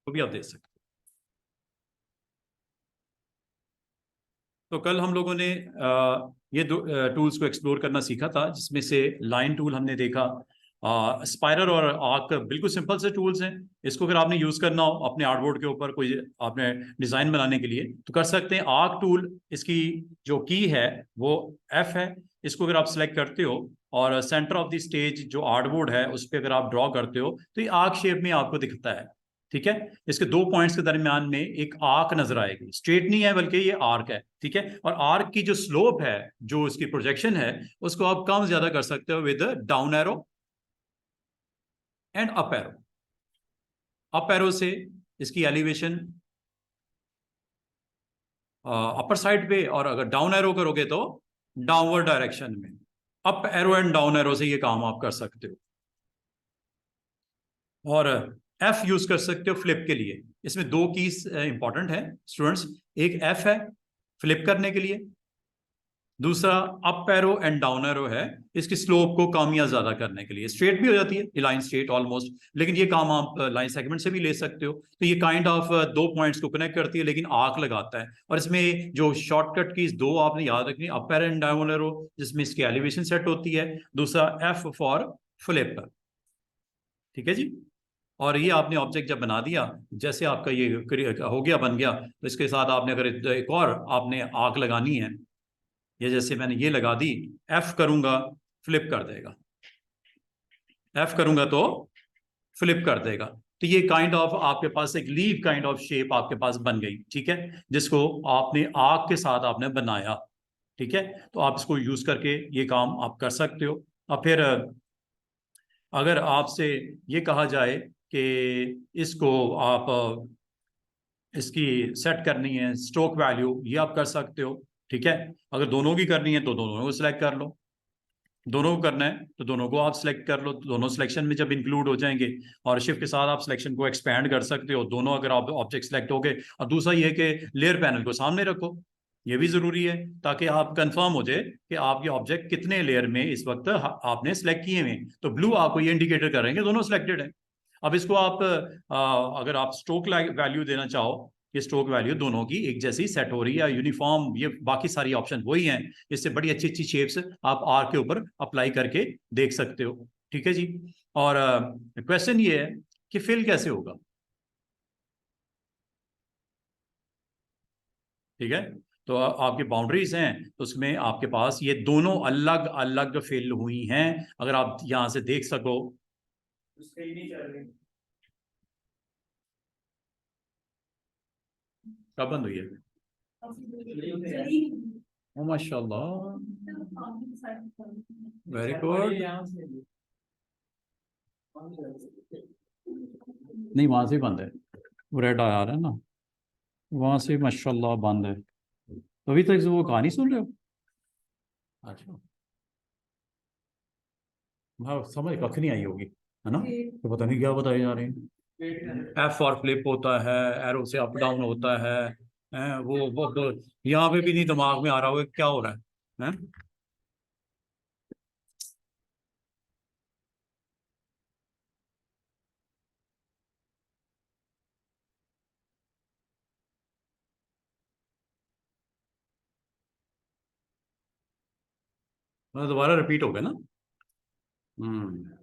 तो भी आप दे सकते हो। तो कल हम लोगों ने ये दो टूल्स को एक्सप्लोर करना सीखा था, जिसमें से लाइन टूल हमने देखा, स्पाइरल और आर्क बिल्कुल सिंपल से टूल्स हैं। इसको अगर आपने यूज करना हो अपने आर्टबोर्ड के ऊपर कोई आपने डिजाइन बनाने के लिए तो कर सकते हैं। आर्क टूल, इसकी जो की है वो एफ है। इसको अगर आप सिलेक्ट करते हो और सेंटर ऑफ द स्टेज जो आर्टबोर्ड है उस पर अगर आप ड्रॉ करते हो तो ये आर्क शेप में आपको दिखता है। ठीक है, इसके दो पॉइंट्स के दरमियान में एक आर्क नजर आएगी, स्ट्रेट नहीं है बल्कि ये आर्क है। ठीक है, और आर्क की जो स्लोप है, जो इसकी प्रोजेक्शन है, उसको आप कम ज्यादा कर सकते हो with down arrow and up arrow. Up arrow से इसकी एलिवेशन अपर साइड पे, और अगर डाउन एरो करोगे तो डाउनवर्ड डायरेक्शन में। Up arrow and down arrow से ये काम आप कर सकते हो। और एफ यूज कर सकते हो फ्लिप के लिए। इसमें दो कीज इंपॉर्टेंट है स्टूडेंट्स। एक एफ है फ्लिप करने के लिए, दूसरा up arrow and down arrow है इसकी स्लोप को कम या ज्यादा करने के लिए। स्ट्रेट भी हो जाती है लाइन स्ट्रेट ऑलमोस्ट, लेकिन ये काम आप लाइन सेगमेंट से भी ले सकते हो। तो ये काइंड ऑफ दो पॉइंट्स को कनेक्ट करती है लेकिन आर्क लगाता है। और इसमें जो शॉर्टकट कीज दो आपने याद रखनी, up arrow and down arrow जिसमें इसकी एलिवेशन सेट होती है, दूसरा एफ फॉर फ्लिप। ठीक है जी। और ये आपने ऑब्जेक्ट जब बना दिया, जैसे आपका ये हो गया बन गया, तो इसके साथ आपने अगर एक और आपने आग लगानी है, ये जैसे मैंने ये लगा दी, एफ करूंगा फ्लिप कर देगा, एफ करूंगा तो फ्लिप कर देगा। तो ये काइंड ऑफ आपके पास एक लीव काइंड ऑफ शेप आपके पास बन गई। ठीक है, जिसको आपने आग के साथ आपने बनाया। ठीक है, तो आप इसको यूज करके ये काम आप कर सकते हो। और फिर अगर आपसे ये कहा जाए कि इसको आप इसकी सेट करनी है स्ट्रोक वैल्यू, ये आप कर सकते हो। ठीक है, अगर दोनों की करनी है तो दोनों को सिलेक्ट कर लो, दोनों को करना है तो दोनों को आप सिलेक्ट कर लो, दोनों सिलेक्शन में जब इंक्लूड हो जाएंगे। और शिफ्ट के साथ आप सिलेक्शन को एक्सपैंड कर सकते हो, दोनों अगर आप ऑब्जेक्ट सिलेक्ट हो गए। और दूसरा ये कि लेयर पैनल को सामने रखो, ये भी जरूरी है ताकि आप कंफर्म हो जाए कि आपके ऑब्जेक्ट कितने लेयर में इस वक्त आपने सिलेक्ट किए हुए। तो ब्लू आपको ये इंडिकेटर करेंगे दोनों सिलेक्टेड है। अब इसको आप अगर आप स्ट्रोक वैल्यू देना चाहो, ये स्ट्रोक वैल्यू दोनों की एक जैसी सेट हो रही है यूनिफॉर्म, ये बाकी सारी ऑप्शन वही हैं। इससे बड़ी अच्छी अच्छी शेप्स आप आर के ऊपर अप्लाई करके देख सकते हो। ठीक है जी। और क्वेश्चन ये है कि फिल कैसे होगा। ठीक है, तो आपकी बाउंड्रीज हैं तो उसमें आपके पास ये दोनों अलग अलग फिल हुई हैं, अगर आप यहां से देख सको। कब बंद हुई है? ओ माशाल्लाह, वेरी गुड। नहीं, वहां से बंद है, रेड आ रहा है ना, वहां से माशाल्लाह बंद है। अभी तक वो कहानी सुन रहे हो? अच्छा, हाँ समझ कख नहीं आई होगी, है ना, तो पता नहीं क्या बताए जा रहे हैं। एफ फॉर फ्लिप होता है, एरो से अप डाउन होता है। वो यहाँ पे भी नहीं दिमाग में आ रहा होगा क्या हो रहा है? मतलब दोबारा रिपीट हो गया ना। हम्म।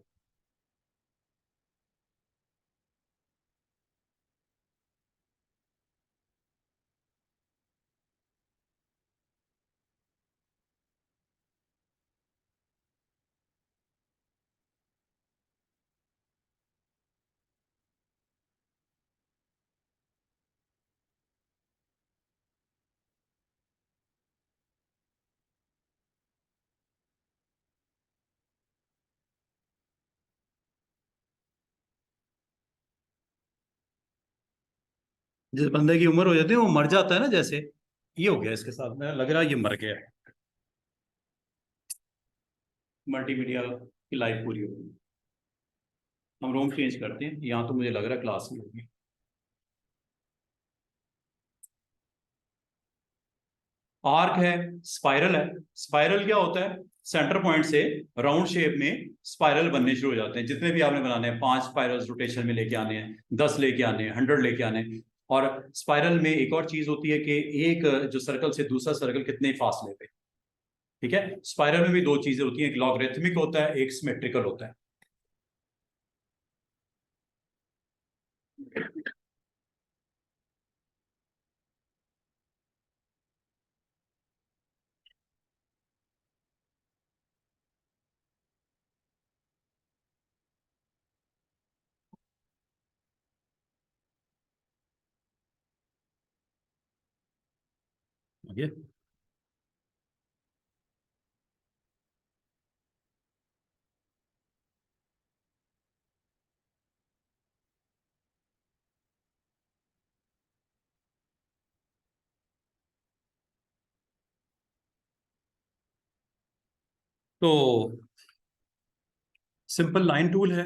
जिस बंदे की उम्र हो जाती है वो मर जाता है ना, जैसे ये हो गया इसके साथ में, लग रहा है ये मर गया, मल्टीमीडिया की लाइफ पूरी होगी। हम रूम चेंज करते हैं, यहाँ तो मुझे लग रहा है क्लास में होगी। आर्क है, स्पाइरल है। स्पाइरल क्या होता है? सेंटर पॉइंट से राउंड शेप में स्पाइरल बनने शुरू हो जाते हैं। जितने भी आपने बनाने हैं, 5 स्पाइरल्स रोटेशन में लेके आने हैं, 10 लेके आने हैं, 100 लेके आने हैं। और स्पाइरल में एक और चीज होती है कि एक जो सर्कल से दूसरा सर्कल कितने फासले पे, ठीक है। स्पाइरल में भी दो चीजें होती हैं, एक लॉगरिथमिक होता है, एक सिमेट्रिकल होता है। ये तो सिंपल लाइन टूल है,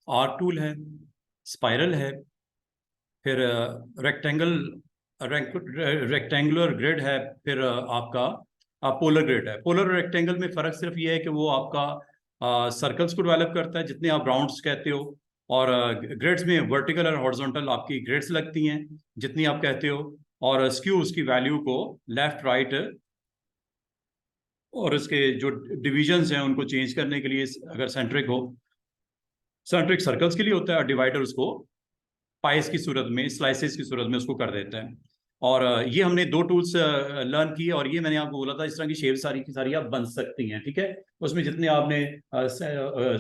आर्क टूल है, स्पाइरल है, फिर रेक्टेंगुलर ग्रिड है, फिर आपका पोलर ग्रिड है। पोलर और रेक्टेंगल में फर्क सिर्फ ये है कि वो आपका सर्कल्स को डेवलप करता है जितने आप राउंड्स कहते हो, और ग्रिड्स में वर्टिकल और हॉरिजॉन्टल आपकी ग्रिड्स लगती हैं जितनी आप कहते हो, और स्क्यू उसकी वैल्यू को लेफ्ट राइट और उसके जो डिविजन्स हैं उनको चेंज करने के लिए, अगर सेंट्रिक हो, सेंट्रिक सर्कल्स के लिए होता है, और डिवाइडर उसको पाइस की सूरत में, स्लाइसेस की सूरत में उसको कर देते हैं। और ये हमने दो टूल्स लर्न किए, और ये मैंने आपको बोला था इस तरह की शेप सारी की सारी आप बन सकती हैं, ठीक है। उसमें जितने आपने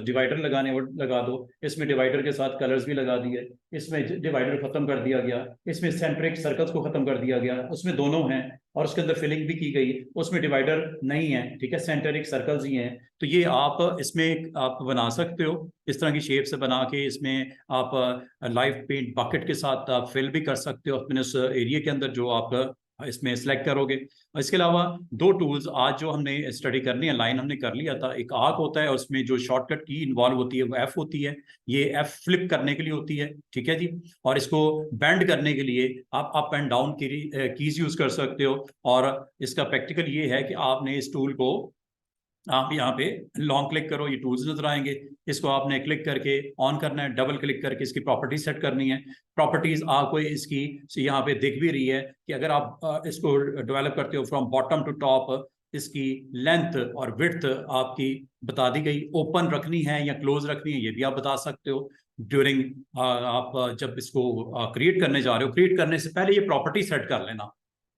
डिवाइडर लगाने वो लगा दो, इसमें डिवाइडर के साथ कलर्स भी लगा दिए, इसमें डिवाइडर खत्म कर दिया गया, इसमें सेंट्रिक सर्कल्स को खत्म कर दिया गया, उसमें दोनों हैं, और उसके अंदर फिलिंग भी की गई, उसमें डिवाइडर नहीं है, ठीक है, सेंट्रिक सर्कल्स ही हैं। तो ये आप इसमें आप बना सकते हो, इस तरह की शेप से बना के इसमें आप लाइव पेंट बकेट के साथ आप फिल भी कर सकते हो अपने उस एरिया के अंदर जो आप इसमें सेलेक्ट करोगे। इसके अलावा दो टूल्स आज जो हमने स्टडी करनी है, लाइन हमने कर लिया था, एक आर्क होता है, उसमें जो शॉर्टकट की इन्वॉल्व होती है वो एफ होती है, ये एफ फ्लिप करने के लिए होती है, ठीक है जी। और इसको बेंड करने के लिए आप up and down keys use कर सकते हो। और इसका प्रैक्टिकल ये है कि आपने इस टूल को, आप यहाँ पे लॉन्ग क्लिक करो, ये टूल्स नजर आएंगे, इसको आपने क्लिक करके ऑन करना है, डबल क्लिक करके इसकी प्रॉपर्टीज सेट करनी है। प्रॉपर्टीज आपको इसकी यहाँ पे दिख भी रही है कि अगर आप इसको डेवलप करते हो फ्रॉम बॉटम टू टॉप, इसकी लेंथ और विड्थ आपकी बता दी गई, ओपन रखनी है या क्लोज रखनी है ये भी आप बता सकते हो ड्यूरिंग आप जब इसको क्रिएट करने जा रहे हो। क्रिएट करने से पहले ये प्रॉपर्टी सेट कर लेना।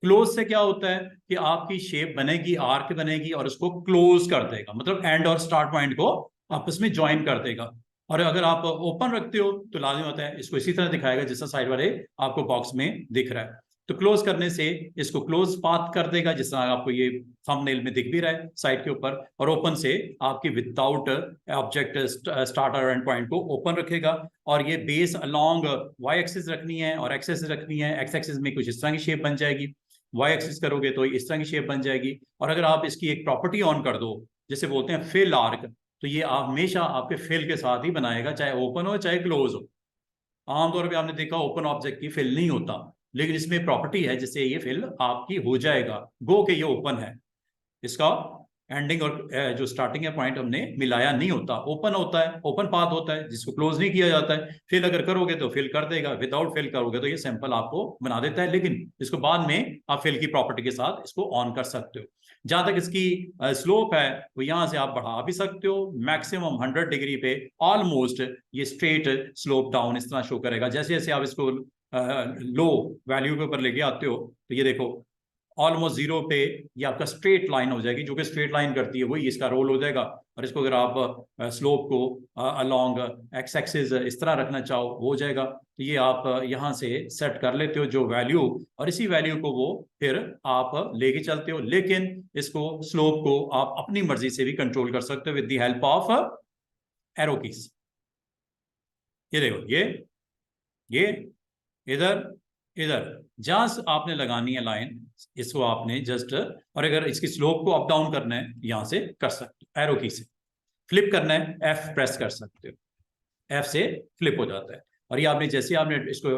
क्लोज से क्या होता है कि आपकी शेप बनेगी, आर्क बनेगी, और उसको क्लोज कर देगा, मतलब एंड और स्टार्ट पॉइंट को आपस में ज्वाइन कर देगा। और अगर आप ओपन रखते हो तो लाजिम होता है इसको इसी तरह दिखाएगा जैसा साइड वाले आपको बॉक्स में दिख रहा है। तो क्लोज करने से इसको क्लोज पाथ कर देगा, जिस तरह आपको ये थंबनेल में दिख भी रहा है साइड के ऊपर। और ओपन से आपकी without object starter and point को ओपन रखेगा। और ये बेस अलोंग वाई एक्सिस रखनी है और एक्स एक्सिस रखनी है। एक्स एक्सिस में कुछ इस तरह की शेप बन जाएगी, वाई एक्सिस करोगे तो इस तरह की शेप बन जाएगी। और अगर आप इसकी एक प्रॉपर्टी ऑन कर दो, जैसे बोलते हैं फिल आर्क, तो ये आप हमेशा आपके फिल के साथ ही बनाएगा, चाहे ओपन हो चाहे क्लोज हो। आमतौर पे आपने देखा ओपन ऑब्जेक्ट की फिल नहीं होता, लेकिन इसमें प्रॉपर्टी है जिससे ये फिल आपकी हो जाएगा, गो के ये ओपन है। इसका एंडिंग और जो स्टार्टिंग है पॉइंट हमने मिलाया नहीं होता, ओपन होता है, ओपन पाथ होता है जिसको क्लोज नहीं किया जाता है। फिल अगर करोगे तो फिल कर देगा, विदाउट फिल करोगे तो ये सैंपल आपको बना देता है, लेकिन इसको बाद में आप फिल की प्रॉपर्टी के साथ इसको ऑन कर सकते हो। जहां तक इसकी स्लोप है वो यहां से आप बढ़ा भी सकते हो, मैक्सिमम 100 डिग्री पे ऑलमोस्ट ये स्ट्रेट स्लोप डाउन इस तरह शो करेगा। जैसे जैसे आप इसको लो वैल्यू के ऊपर लेके आते हो तो ये देखो ऑलमोस्ट जीरो पे ये आपका स्ट्रेट लाइन हो जाएगी, जो कि स्ट्रेट लाइन करती है वही इसका रोल हो जाएगा। और इसको अगर आप स्लोप को अलोंग एक्स एक्सिस इस तरह रखना चाहो वो हो जाएगा। तो ये आप यहाँ से सेट कर लेते हो जो वैल्यू, और इसी वैल्यू को वो फिर आप लेके चलते हो। लेकिन इसको स्लोप को आप अपनी मर्जी से भी कंट्रोल कर सकते हो with the help of arrow keys. ये देखो ये इधर इधर जहां से आपने लगानी है लाइन, इसको आपने जस्ट, और अगर इसकी स्लोप को अप डाउन करना है यहां से कर सकते हो, एरो की से फ्लिप करना है एफ प्रेस कर सकते हो, एफ से फ्लिप हो जाता है। और ये आपने जैसे आपने इसको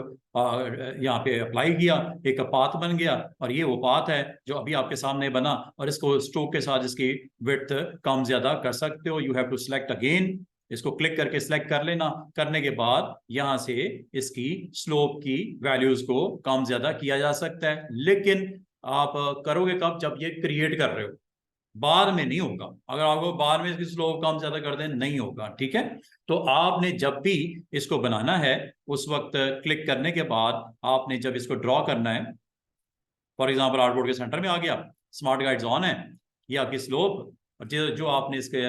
यहाँ पे अप्लाई किया, एक पाथ बन गया, और ये वो पाथ है जो अभी आपके सामने बना, और इसको स्ट्रोक के साथ इसकी विड्थ कम ज्यादा कर सकते हो। You have to select again, इसको क्लिक करके सिलेक्ट कर लेना। करने के बाद यहां से इसकी स्लोप की वैल्यूज को कम ज्यादा किया जा सकता है, लेकिन आप करोगे कब? जब ये क्रिएट कर रहे हो, बाद में नहीं होगा। अगर आपको बाद में इसकी स्लोप कम ज्यादा कर दें, नहीं होगा, ठीक है। तो आपने जब भी इसको बनाना है, उस वक्त क्लिक करने के बाद आपने जब इसको ड्रॉ करना है, फॉर एग्जाम्पल आर्टबोर्ड के सेंटर में आ गया, स्मार्ट गाइड्स ऑन है, ये आपकी स्लोप, और जो आपने इसके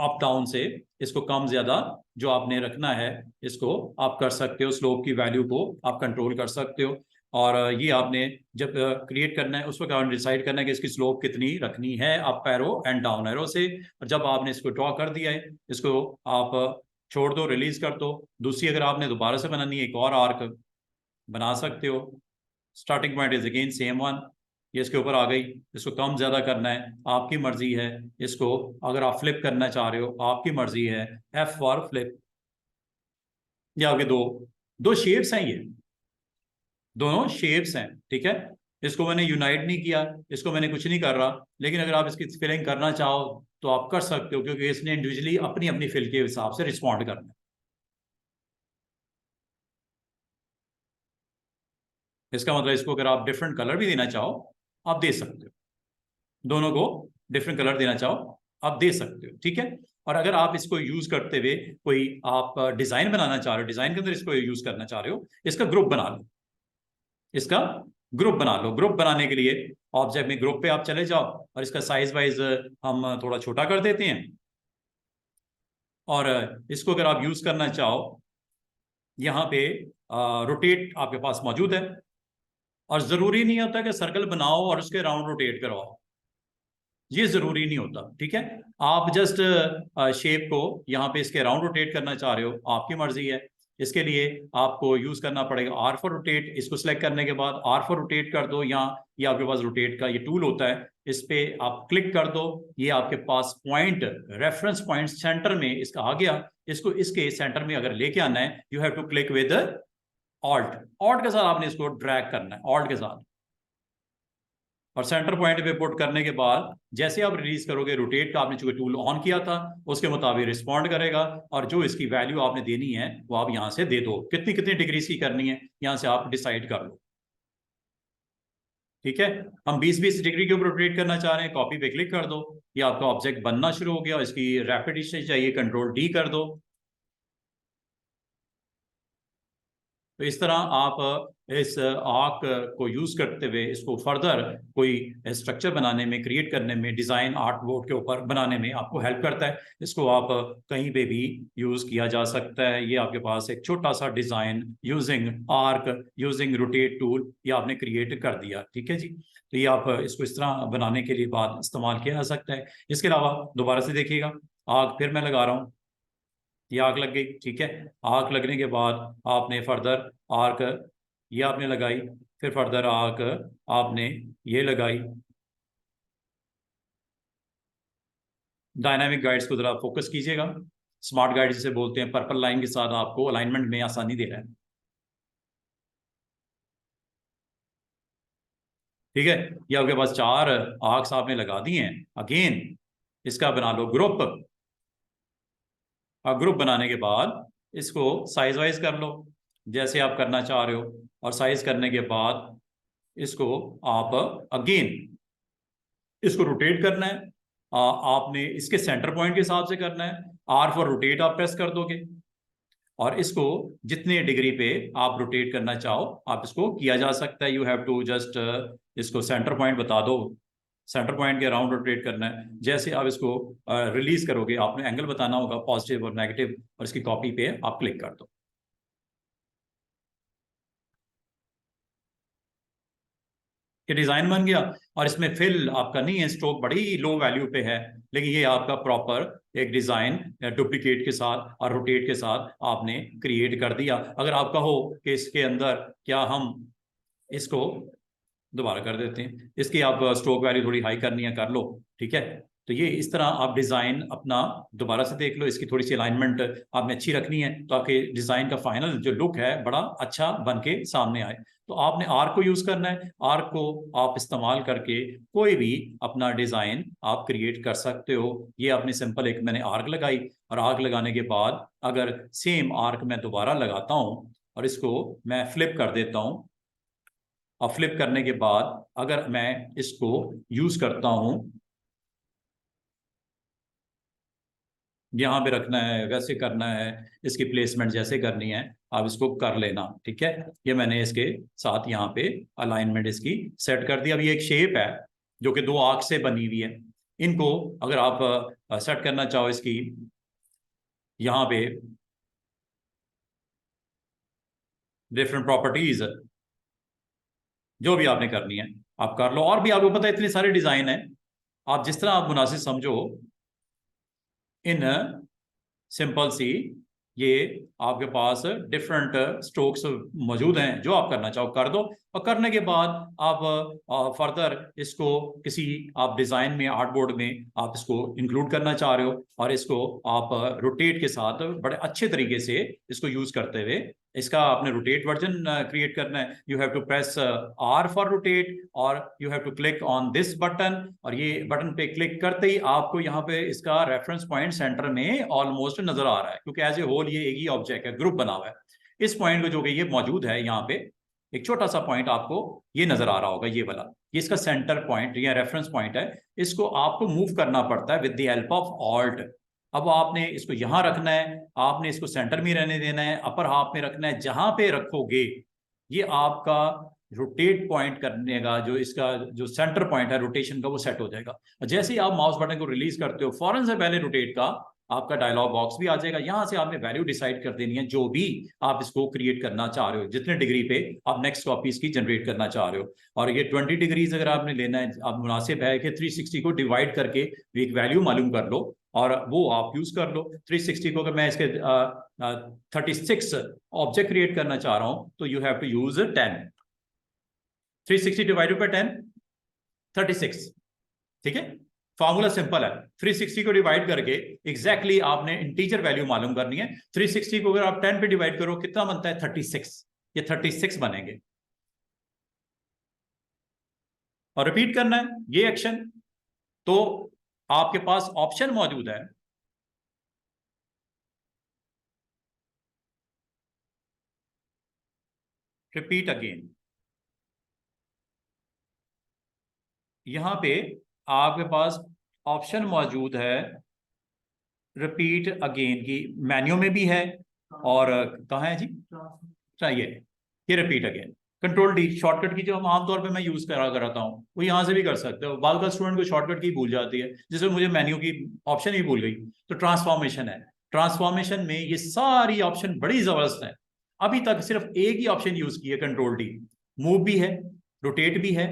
अप डाउन से इसको कम ज्यादा जो आपने रखना है, इसको आप कर सकते हो, स्लोप की वैल्यू को आप कंट्रोल कर सकते हो। और ये आपने जब क्रिएट करना है, उस वक्त आपने डिसाइड करना है कि इसकी स्लोप कितनी रखनी है, up arrow and down arrow से। और जब आपने इसको ड्रॉ कर दिया है, इसको आप छोड़ दो, रिलीज कर दो। दूसरी अगर आपने दोबारा से बनानी है, एक और आर्क बना सकते हो। Starting point is again same one, ये इसके ऊपर आ गई। इसको कम ज्यादा करना है, आपकी मर्जी है। इसको अगर आप फ्लिप करना चाह रहे हो, आपकी मर्जी है, एफ फॉर फ्लिप। ये आपके दो दो शेप्स हैं, ये दोनों शेप्स हैं, ठीक है। इसको मैंने यूनाइट नहीं किया, इसको मैंने कुछ नहीं कर रहा, लेकिन अगर आप इसकी फिलिंग करना चाहो तो आप कर सकते हो, क्योंकि इसने इंडिविजुअली अपनी अपनी फिल के हिसाब से रिस्पॉन्ड करना है। इसका मतलब इसको अगर आप डिफरेंट कलर भी देना चाहो, आप दे सकते हो। दोनों को डिफरेंट कलर देना चाहो, आप दे सकते हो, ठीक है। और अगर आप इसको यूज करते हुए कोई आप डिजाइन बनाना चाह रहे हो, डिजाइन के अंदर इसको यूज करना चाह रहे हो, इसका ग्रुप बना लो। इसका ग्रुप बना लो। ग्रुप बनाने के लिए ऑब्जेक्ट में ग्रुप पे आप चले जाओ, और इसका साइज वाइज हम थोड़ा छोटा कर देते हैं। और इसको अगर आप यूज करना चाहो, यहाँ पे रोटेट आपके पास मौजूद है, और जरूरी नहीं होता कि सर्कल बनाओ और उसके राउंड रोटेट करवाओ, ये जरूरी नहीं होता, ठीक है। आप जस्ट शेप को यहाँ पे इसके राउंड रोटेट करना चाह रहे हो, आपकी मर्जी है। इसके लिए आपको यूज करना पड़ेगा आर फॉर रोटेट। इसको सिलेक्ट करने के बाद आर फॉर रोटेट कर दो, यहाँ ये आपके पास रोटेट का ये टूल होता है, इस पे आप क्लिक कर दो। ये आपके पास पॉइंट, रेफरेंस पॉइंट सेंटर में इसका आ गया। इसको इसके सेंटर में अगर लेके आना है, you have to click with alt. Alt के साथ आपने इसको ड्रैग करना है, ऑल्ट के साथ, और सेंटर पॉइंट पे पुट करने के बाद जैसे आप रिलीज करोगे, रोटेट का आपने चूंकि टूल ऑन किया था, उसके मुताबिक रिस्पॉन्ड करेगा। और जो इसकी वैल्यू आपने देनी है वो आप यहां से दे दो, कितनी कितनी डिग्री की करनी है यहां से आप डिसाइड कर लो, ठीक है। हम 20-20 डिग्री के ऊपर रोटेट करना चाह रहे हैं, कॉपी पे क्लिक कर दो, ये आपका ऑब्जेक्ट बनना शुरू हो गया। इसकी रैपिडिटी चाहिए, कंट्रोल डी कर दो। तो इस तरह आप इस आर्क को यूज करते हुए इसको फर्दर कोई स्ट्रक्चर बनाने में, क्रिएट करने में, डिजाइन आर्ट बोर्ड के ऊपर बनाने में आपको हेल्प करता है। इसको आप कहीं पे भी यूज किया जा सकता है। ये आपके पास एक छोटा सा design using arc, using rotate tool, ये आपने क्रिएट कर दिया, ठीक है जी। तो ये आप इसको इस तरह बनाने के लिए बाद इस्तेमाल किया जा सकता है। इसके अलावा दोबारा से देखिएगा, आग फिर मैं लगा रहा हूँ, ये आग लग गई, ठीक है। आग लगने के बाद आपने फर्दर आर्क ये आपने लगाई, फिर फर्दर आर्क आपने ये लगाई। डायनामिक गाइड्स को जरा फोकस कीजिएगा। स्मार्ट गाइड जिसे बोलते हैं, पर्पल लाइन के साथ आपको अलाइनमेंट में आसानी दे रहा है, ठीक है। ये आपके पास 4 आर्क्स आपने लगा दिए हैं। अगेन इसका बना लो ग्रुप, और ग्रुप बनाने के बाद इसको साइज वाइज कर लो जैसे आप करना चाह रहे हो। और साइज करने के बाद इसको आप अगेन इसको रोटेट करना है। आपने इसके सेंटर पॉइंट के हिसाब से करना है। आर फॉर रोटेट आप प्रेस कर दोगे, और इसको जितने डिग्री पे आप रोटेट करना चाहो आप इसको किया जा सकता है। यू हैव टू जस्ट इसको सेंटर पॉइंट बता दो, सेंटर पॉइंट के अराउंड रोटेट करना है। जैसे आप इसको रिलीज करोगे, आपने एंगल बताना होगा पॉजिटिव और नेगेटिव, और इसकी कॉपी पे आप क्लिक कर दो। ये डिजाइन बन गया, और इसमें फिल आपका नहीं है, स्ट्रोक बड़ी लो वैल्यू पे है, लेकिन ये आपका प्रॉपर एक डिजाइन डुप्लीकेट के साथ और रोटेट के साथ आपने क्रिएट कर दिया। अगर आप कहो कि इसके अंदर क्या हम इसको दोबारा कर देते हैं, इसकी आप स्ट्रोक वैल्यू थोड़ी हाई करनी है, कर लो, ठीक है। तो तो ये इस तरह आप डिज़ाइन अपना दोबारा से देख लो, इसकी थोड़ी सी अलाइनमेंट आपने अच्छी रखनी है ताकि डिज़ाइन का फाइनल जो लुक है बड़ा अच्छा बन के सामने आए। तो आपने आर्क को यूज़ करना है, आर्क को आप इस्तेमाल करके कोई भी अपना डिज़ाइन आप क्रिएट कर सकते हो। ये आपने सिंपल एक मैंने आर्क लगाई, और आर्क लगाने के बाद अगर सेम आर्क मैं दोबारा लगाता हूँ और इसको मैं फ्लिप कर देता हूँ, और फ्लिप करने के बाद अगर मैं इसको यूज़ करता हूँ, यहाँ पे रखना है, वैसे करना है, इसकी प्लेसमेंट जैसे करनी है आप इसको कर लेना, ठीक है। ये मैंने इसके साथ यहाँ पे अलाइनमेंट इसकी सेट कर दी। अब ये एक शेप है जो कि दो आर्क से बनी हुई है, इनको अगर आप सेट करना चाहो इसकी यहाँ पे डिफरेंट प्रॉपर्टीज जो भी आपने करनी है आप कर लो। और भी आपको पता है इतने सारे डिजाइन है, आप जिस तरह आप मुनासिब समझो। इन सिंपल सी ये आपके पास डिफरेंट स्ट्रोक्स मौजूद हैं, जो आप करना चाहो कर दो। और करने के बाद आप फर्दर इसको किसी आप डिज़ाइन में, आर्टबोर्ड में आप इसको इंक्लूड करना चाह रहे हो, और इसको आप रोटेट के साथ बड़े अच्छे तरीके से इसको यूज़ करते हुए इसका आपने रोटेट वर्जन क्रिएट करना है। You have to press R for rotate, और you have to click on this button, और ये बटन पे क्लिक करते ही आपको यहाँ पे इसका रेफरेंस पॉइंट सेंटर में ऑलमोस्ट नजर आ रहा है, क्योंकि एज ए होल ये एक ही ऑब्जेक्ट है, ग्रुप बना हुआ है। इस पॉइंट को जो कि ये मौजूद है यहाँ पे एक छोटा सा पॉइंट आपको ये नजर आ रहा होगा, ये वाला, ये इसका सेंटर पॉइंट या रेफरेंस पॉइंट है। इसको आपको मूव करना पड़ता है with the help of alt. अब आपने इसको यहां रखना है, आपने इसको सेंटर में रहने देना है, अपर हाफ में रखना है। जहां पे रखोगे ये आपका रोटेट पॉइंट करने का जो इसका जो सेंटर पॉइंट है रोटेशन का, वो सेट हो जाएगा। जैसे ही आप माउस बटन को रिलीज करते हो, फौरन से पहले रोटेट का आपका डायलॉग बॉक्स भी आ जाएगा। यहां से आपने वैल्यू डिसाइड कर देनी है जो भी आप इसको क्रिएट करना चाह रहे हो, जितने डिग्री पे आप नेक्स्ट कॉपी इसकी जनरेट करना चाह रहे हो। और ये 20 डिग्रीज अगर आपने लेना है, आप मुनासिब है कि 360 को डिवाइड करके एक वैल्यू मालूम कर लो और वो आप यूज कर लो। 360 को अगर मैं इसके 36 ऑब्जेक्ट क्रिएट करना चाह रहा हूं तो you have to use 10। 360 divided by 10 36, ठीक है। फॉर्मूला सिंपल है, 360 को डिवाइड करके एग्जैक्टली आपने इंटीजर वैल्यू मालूम करनी है। 360 को अगर आप 10 पे डिवाइड करो कितना बनता है? 36। ये 36 बनेंगे, और रिपीट करना है ये एक्शन। तो आपके पास ऑप्शन मौजूद है, रिपीट अगेन। यहां पे आपके पास ऑप्शन मौजूद है रिपीट अगेन की, मेन्यू में भी है, और कहाँ है जी? चाहिए ये repeat again. Control D shortcut की जो हम आमतौर पे मैं यूज करा कराता हूँ, वो यहाँ से भी कर सकते हो। बाल का स्टूडेंट को शॉर्टकट की भूल जाती है, जिसमें मुझे मेन्यू की ऑप्शन ही भूल गई। तो ट्रांसफॉर्मेशन है, ट्रांसफॉर्मेशन में ये सारी ऑप्शन बड़ी जबरदस्त है। अभी तक सिर्फ एक ही ऑप्शन यूज की है, कंट्रोल डी। मूव भी है, रोटेट भी है,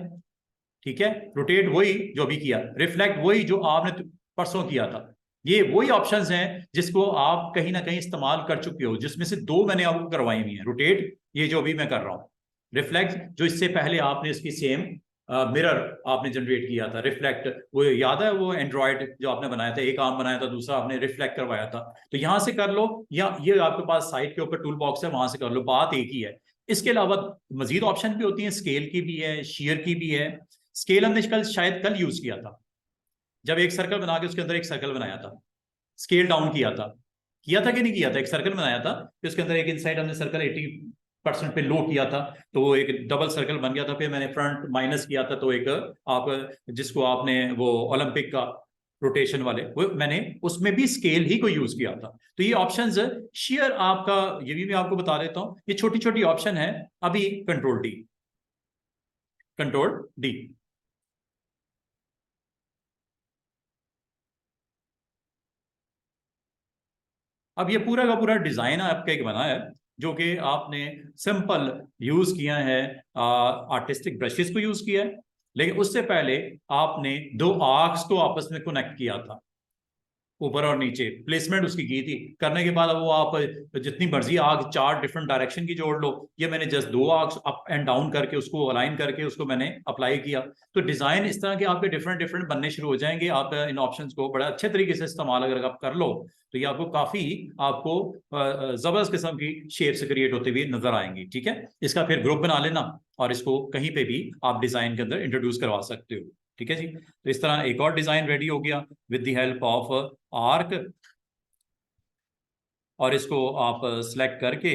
ठीक है। रोटेट वही जो भी किया, रिफ्लेक्ट वही जो आपने परसों किया था। ये वही ऑप्शंस हैं जिसको आप कहीं ना कहीं इस्तेमाल कर चुके हो, जिसमें से दो मैंने आपको करवाई हुई है। रोटेट ये जो भी मैं कर रहा हूँ, रिफ्लेक्ट जो इससे पहले आपने इसकी सेम मिरर आपने जनरेट किया था। रिफ्लेक्ट वो याद है, वो एंड्रॉयड जो आपने बनाया था, एक आर्म बनाया था, दूसरा आपने रिफ्लेक्ट करवाया था। तो यहां से कर लो, या ये आपके पास साइड के ऊपर टूल बॉक्स है, वहां से कर लो, बात एक ही है। इसके अलावा मजीद ऑप्शन भी होती है, स्केल की भी है, शेयर की भी है। स्केल हमने शायद कल यूज किया था, जब एक सर्कल बना के उसके अंदर एक सर्कल बनाया था, स्केल डाउन किया था कि नहीं किया था? एक सर्कल बनाया था, फिर उसके अंदर एक इनसाइड हमने सर्कल 80% पे लो किया था, तो वो एक डबल सर्कल बन गया था। फिर मैंने फ्रंट माइनस किया था, तो एक आप जिसको आपने वो ओलंपिक का रोटेशन वाले, वो मैंने उसमें भी स्केल ही को यूज किया था। तो ये ऑप्शंस शेयर आपका, ये भी मैं आपको बता देता हूं, ये छोटी छोटी ऑप्शन है। अभी कंट्रोल डी, कंट्रोल डी। अब ये पूरा का पूरा डिजाइन आपका एक बना है, जो कि आपने सिंपल यूज किया है, आर्टिस्टिक ब्रशेस को यूज किया है। लेकिन उससे पहले आपने दो आर्क्स को आपस में कनेक्ट किया था। ऊपर और नीचे प्लेसमेंट उसकी की थी। करने के बाद अब वो आप जितनी मर्जी आग 4 डिफरेंट डायरेक्शन की जोड़ लो, ये मैंने just 2 arcs up and down करके उसको अलाइन करके उसको मैंने अप्लाई किया। तो डिजाइन इस तरह के आपके डिफरेंट डिफरेंट बनने शुरू हो जाएंगे। आप इन ऑप्शंस को बड़े अच्छे तरीके से इस्तेमाल अगर आप कर लो तो ये आपको काफी आपको जबरदस्त किस्म की शेप्स क्रिएट होते हुए नजर आएंगी। ठीक है, इसका फिर ग्रुप बना लेना और इसको कहीं पे भी आप डिजाइन के अंदर इंट्रोड्यूस करवा सकते हो। ठीक है जी, तो इस तरह एक और डिजाइन रेडी हो गया with the help of arc. और इसको आप सेलेक्ट करके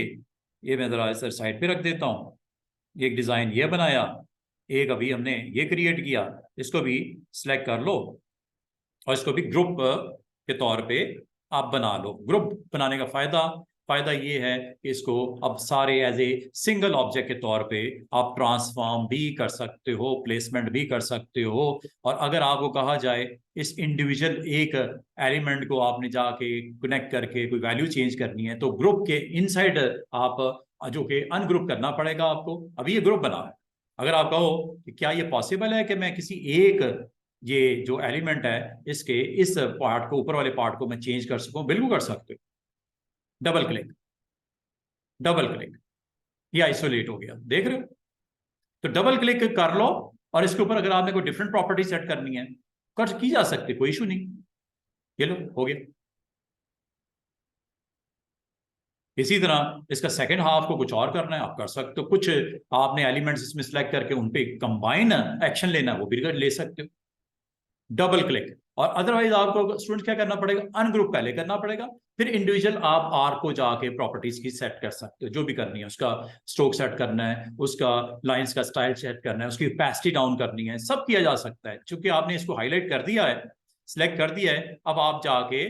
ये मैं जरा इस साइड पे रख देता हूँ। एक डिजाइन ये बनाया, एक अभी हमने ये क्रिएट किया, इसको भी सिलेक्ट कर लो और इसको भी ग्रुप के तौर पे आप बना लो। ग्रुप बनाने का फायदा ये है कि इसको अब सारे एज ए सिंगल ऑब्जेक्ट के तौर पे आप ट्रांसफॉर्म भी कर सकते हो, प्लेसमेंट भी कर सकते हो। और अगर आपको कहा जाए इस इंडिविजुअल एक एलिमेंट को आपने जाके कनेक्ट करके कोई वैल्यू चेंज करनी है तो ग्रुप के इनसाइड आप जो कि अनग्रुप करना पड़ेगा आपको। अभी ये ग्रुप बना है, अगर आप कहो कि क्या ये पॉसिबल है कि मैं किसी एक ये जो एलिमेंट है इसके इस पार्ट को, ऊपर वाले पार्ट को मैं चेंज कर सकूं, बिल्कुल कर सकते हो। डबल क्लिक, डबल क्लिक, ये आइसोलेट हो गया, देख रहे हो। तो डबल क्लिक कर लो और इसके ऊपर अगर आपने कोई डिफरेंट प्रॉपर्टी सेट करनी है कर की जा सकती, कोई इशू नहीं। ये लो हो गया। इसी तरह इसका सेकंड हाफ को कुछ और करना है आप कर सकते हो। कुछ आपने एलिमेंट्स इसमें सेलेक्ट करके उन पे कंबाइन एक्शन लेना है वो भी ले सकते हो, डबल क्लिक। और अदरवाइज आपको स्टूडेंट क्या करना पड़ेगा, अनग्रुप पहले करना पड़ेगा, फिर इंडिविजुअल आप आर को जाके प्रॉपर्टीज की सेट कर सकते हो, जो भी करनी है। उसका स्ट्रोक सेट करना है, उसका लाइंस का स्टाइल सेट करना है, उसकी ओपेसिटी डाउन करनी है, सब किया जा सकता है। चूंकि आपने इसको हाईलाइट कर दिया है, सिलेक्ट कर दिया है, अब आप जाके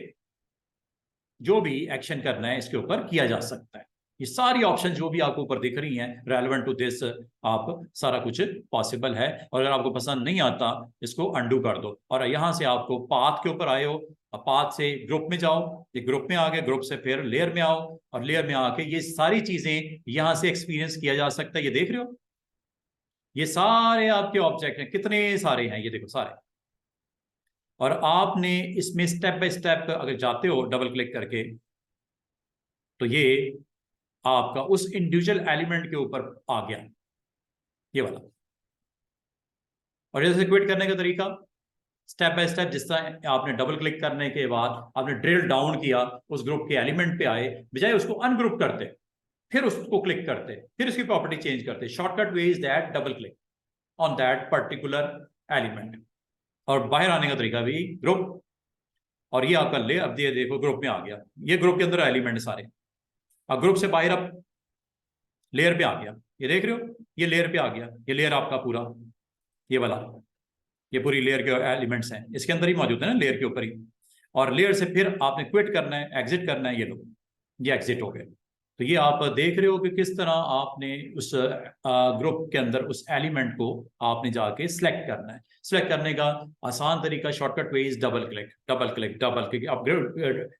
जो भी एक्शन करना है इसके ऊपर किया जा सकता है। ये सारी ऑप्शन जो भी आपको ऊपर दिख रही हैं रेलेवेंट टू दिस, आप सारा कुछ पॉसिबल है। और अगर आपको पसंद नहीं आता इसको अंडू कर दो और यहां से आपको पाथ के ऊपर आए हो, पाथ से ग्रुप में जाओ, ये ग्रुप में आ गए, ग्रुप से फिर लेयर में आओ और लेयर में आके ये सारी चीजें यहां से एक्सपीरियंस किया जा सकता है। ये देख रहे हो, ये सारे आपके ऑब्जेक्ट हैं, कितने सारे हैं ये देखो सारे। और आपने इसमें स्टेप बाय स्टेप अगर जाते हो डबल क्लिक करके तो ये आपका उस इंडिविजुअल एलिमेंट के ऊपर आ गया, ये वाला। और जैसे क्विट करने का तरीका स्टेप बाय स्टेप, जिस तरह आपने डबल क्लिक करने के बाद आपने ड्रिल डाउन किया, उस ग्रुप के एलिमेंट पे आए, बजाय उसको अनग्रुप करते फिर उसको क्लिक करते, फिर उसकी प्रॉपर्टी चेंज करते, shortcut way is that double click on that particular element. और बाहर आने का तरीका भी ग्रुप, और ये आपका ले, अब ये देखो ग्रुप में आ गया, ये ग्रुप के अंदर एलिमेंट सारे। अब ग्रुप से बाहर अब लेयर पे आ गया, ये देख रहे हो, ये लेयर पे आ गया, ये लेयर आपका पूरा ये वाला, ये पूरी लेयर के एलिमेंट्स हैं इसके अंदर ही मौजूद है ना, लेयर के ऊपर ही। और लेयर से फिर आपने क्विट करना है, एग्जिट करना है, ये लो ये एग्जिट हो गए। तो ये आप देख रहे हो कि किस तरह आपने उस ग्रुप के अंदर उस एलिमेंट को आपने जाके सिलेक्ट करना है। सिलेक्ट करने का आसान तरीका shortcut way is double click, double click, double click. आप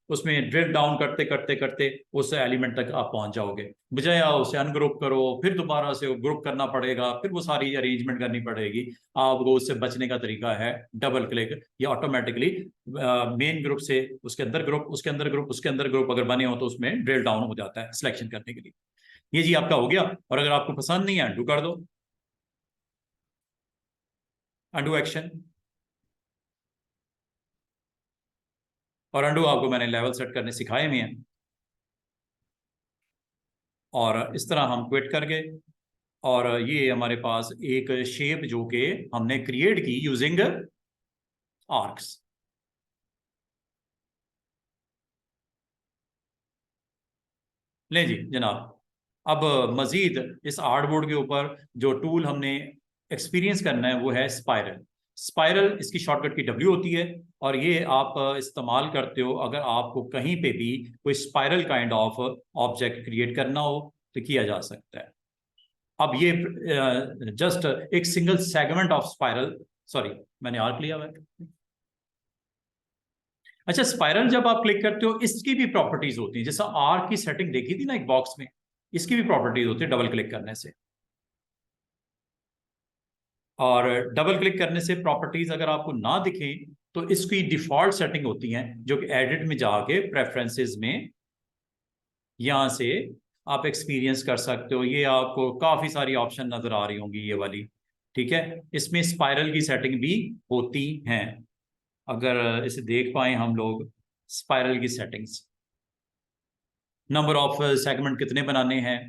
उसमें ड्रिल डाउन करते करते करते उस एलिमेंट तक आप पहुंच जाओगे, बजाय उसे अनग्रुप करो फिर दोबारा से ग्रुप करना पड़ेगा, फिर वो सारी अरेंजमेंट करनी पड़ेगी। आपको उससे बचने का तरीका है डबल क्लिक। ये ऑटोमेटिकली मेन ग्रुप से उसके अंदर ग्रुप, उसके अंदर ग्रुप, उसके अंदर ग्रुप अगर बने हो तो उसमें ड्रिल डाउन हो जाता है सिलेक्शन करने के लिए। ये जी आपका हो गया। और अगर आपको पसंद नहीं है अंडू कर दो, अंडू एक्शन। और अंडू आपको मैंने लेवल सेट करने सिखाए हुए हैं। और इस तरह हम क्विट कर गए और ये हमारे पास एक शेप जो कि हमने क्रिएट की यूजिंग आर्क्स। ले जी जनाब, अब मजीद इस आर्टबोर्ड के ऊपर जो टूल हमने एक्सपीरियंस करना है वो है स्पाइरल। स्पाइरल इसकी शॉर्टकट की डब्ल्यू होती है और ये आप इस्तेमाल करते हो अगर आपको कहीं पे भी कोई spiral kind of object create करना हो तो किया जा सकता है। अब ये जस्ट एक single segment of spiral, sorry मैंने आर्क लिया हुआ है। अच्छा, स्पाइरल जब आप क्लिक करते हो इसकी भी प्रॉपर्टीज होती है, जैसा आर्क की सेटिंग देखी थी ना एक बॉक्स में, इसकी भी प्रॉपर्टीज होती है डबल क्लिक करने से। और डबल क्लिक करने से प्रॉपर्टीज अगर आपको ना दिखें तो इसकी डिफॉल्ट सेटिंग होती है जो कि एडिट में जाके प्रेफरेंसेस में यहां से आप एक्सपीरियंस कर सकते हो। ये आपको काफी सारी ऑप्शन नजर आ रही होंगी ये वाली, ठीक है। इसमें स्पाइरल की सेटिंग भी होती है, अगर इसे देख पाए हम लोग, स्पाइरल की सेटिंग्स, नंबर ऑफ सेगमेंट कितने बनाने हैं,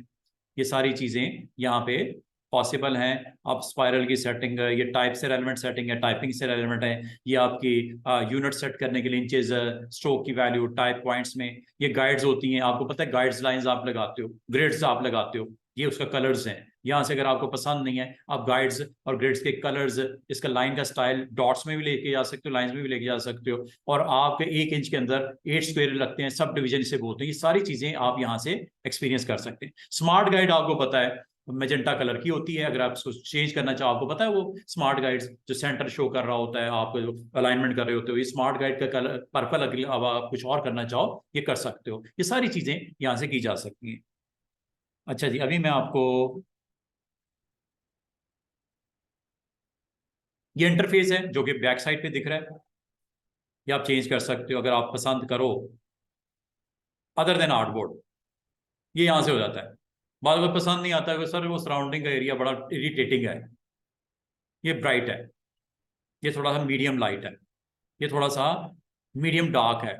ये सारी चीजें यहाँ पे पॉसिबल हैं। आप स्पाइरल की सेटिंग, ये टाइप से रेलेवेंट सेटिंग है, टाइपिंग से रेलेवेंट है, ये आपकी यूनिट सेट करने के लिए इंचेस, स्ट्रोक की वैल्यू, टाइप पॉइंट्स में ये गाइड्स होती हैं। आपको पता है गाइड्स लाइंस आप लगाते हो, ग्रिड्स आप लगाते हो, ये उसका कलर्स हैं। यहाँ से अगर आपको पसंद नहीं है, आप गाइड्स और ग्रिड्स के कलर्स, इसका लाइन का स्टाइल डॉट्स में भी लेके जा सकते हो, लाइंस में भी लेके जा सकते हो। और आपके 1 इंच के अंदर 8 स्क्वायर लगते हैं, सब डिवीजन इसे बोलते हैं। ये सारी चीजें आप यहाँ से एक्सपीरियंस कर सकते हैं। स्मार्ट गाइड आपको पता है मेजेंटा कलर की होती है, अगर आप इसको चेंज करना चाहो, आपको पता है वो स्मार्ट गाइड्स जो सेंटर शो कर रहा होता है, आप जो अलाइनमेंट कर रहे होते हो, ये स्मार्ट गाइड का कलर पर्पल, अगर आप कुछ और करना चाहो ये कर सकते हो। ये सारी चीजें यहाँ से की जा सकती हैं। अच्छा जी, अभी मैं आपको ये इंटरफेस है जो कि बैक साइड पे दिख रहा है, ये आप चेंज कर सकते हो अगर आप पसंद करो। अदर देन आर्टबोर्ड, ये यहां से हो जाता है। बाद में पसंद नहीं आता है सर वो सराउंडिंग का एरिया बड़ा इरिटेटिंग है, ये ब्राइट है, ये थोड़ा सा मीडियम लाइट है, ये थोड़ा सा मीडियम डार्क है,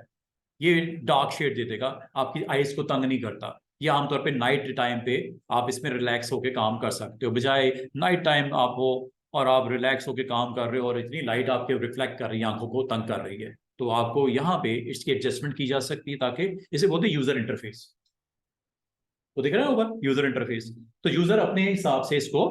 ये डार्क शेड दे देगा, आपकी आईज को तंग नहीं करता। ये आमतौर पे नाइट टाइम पे आप इसमें रिलैक्स होके काम कर सकते हो, बजाय नाइट टाइम आप हो और आप रिलैक्स होके काम कर रहे हो और इतनी लाइट आपके रिफ्लेक्ट कर रही है, आंखों को तंग कर रही है, तो आपको यहाँ पे इसकी एडजस्टमेंट की जा सकती है, ताकि इसे बोलते हैं यूजर इंटरफेस। तो दिख रहा है ऊपर यूजर इंटरफेस, तो यूजर अपने हिसाब से इसको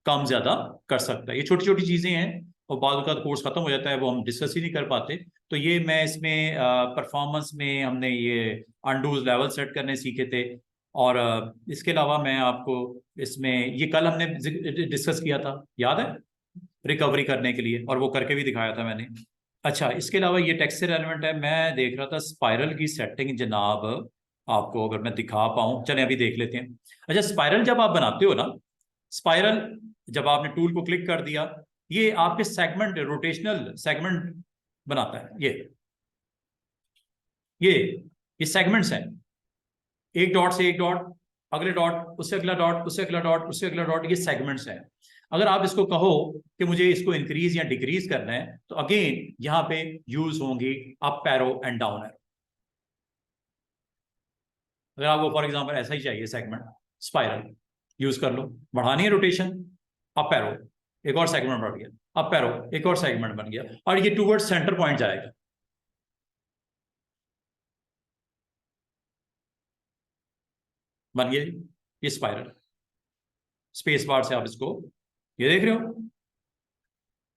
कम ज्यादा कर सकता है। ये छोटी छोटी चीजें हैं और बाद का कोर्स खत्म हो जाता है, वो हम डिस्कस ही नहीं कर पाते। तो ये मैं इसमें परफॉर्मेंस में हमने ये अनडूज लेवल सेट करने सीखे थे। और इसके अलावा मैं आपको इसमें ये कल हमने डिस्कस किया था, याद है, रिकवरी करने के लिए, और वो करके भी दिखाया था मैंने। अच्छा, इसके अलावा ये टेक्स्ट से रेलेवेंट है, मैं देख रहा था स्पाइरल की सेटिंग जनाब, आपको अगर मैं दिखा पाऊं, चलें अभी देख लेते हैं। अच्छा, स्पाइरल जब आप बनाते हो ना, स्पाइरल जब आपने टूल को क्लिक कर दिया, ये आपके सेगमेंट, रोटेशनल सेगमेंट बनाता है। ये ये सेगमेंट्स हैं, एक डॉट से एक डॉट, अगले डॉट, उससे अगला डॉट, उससे अगला डॉट, उससे अगला डॉट, ये सेगमेंट्स हैं। अगर आप इसको कहो कि मुझे इसको इंक्रीज या डिक्रीज करना है, तो अगेन यहां पे यूज होंगी up arrow and down arrow. अगर आपको फॉर एग्जांपल ऐसा ही चाहिए सेगमेंट, स्पाइरल यूज कर लो, बढ़ानी है रोटेशन, अप एरो, एक और सेगमेंट बढ़ गया, अप एरो, एक और सेगमेंट बन गया, और ये टूवर्ड्स सेंटर पॉइंट जाएगा। बन गया ये स्पाइरल, स्पेस बार से आप इसको, ये देख रहे हो,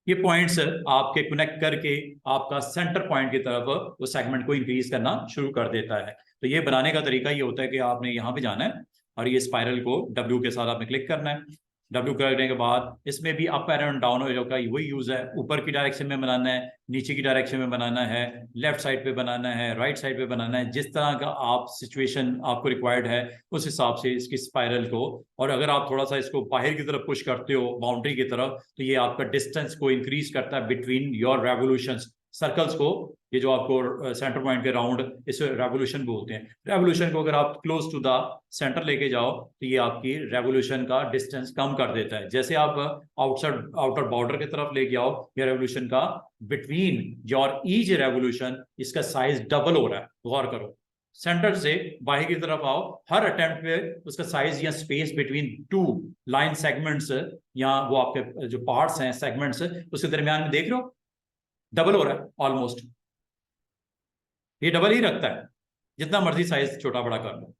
ये पॉइंट्स आपके कनेक्ट करके आपका सेंटर पॉइंट की तरफ वो सेगमेंट को इंक्रीज करना शुरू कर देता है। तो ये बनाने का तरीका ये होता है कि आपने यहाँ पे जाना है और ये स्पाइरल को W के साथ आपने क्लिक करना है। W करने के बाद इसमें भी अप एंड डाउन एरो का वही यूज है, ऊपर की डायरेक्शन में बनाना है, नीचे की डायरेक्शन में बनाना है, लेफ्ट साइड पे बनाना है, राइट साइड पे बनाना है, जिस तरह का आप सिचुएशन आपको रिक्वायर्ड है उस हिसाब से इसकी स्पाइरल को। और अगर आप थोड़ा सा इसको बाहर की तरफ पुश करते हो, बाउंड्री की तरफ, तो ये आपका डिस्टेंस को इंक्रीज करता है बिटवीन योर रेवोल्यूशंस, सर्कल्स को। ये जो आपको सेंटर पॉइंट के राउंड, इसे रेवोल्यूशन बोलते हैं। रेवोल्यूशन को अगर आप क्लोज टू द सेंटर लेके जाओ, तो ये आपकी रेवोल्यूशन का डिस्टेंस कम कर देता है। जैसे आप आउटसाइड आउटर बॉर्डर की तरफ लेके आओ, या रेवोल्यूशन का बिटवीन योर ईच रेवोल्यूशन, इसका साइज डबल हो रहा है, गौर करो। सेंटर से बाहर की तरफ आओ, हर अटेम्प्ट पे उसका साइज या space between two line segments, या वो आपके जो पार्ट्स हैं सेगमेंट्स, उसके दरमियान में देख रहे हो डबल हो रहा है ऑलमोस्ट। ये डबल ही रखता है, जितना मर्जी साइज छोटा बड़ा कर लो।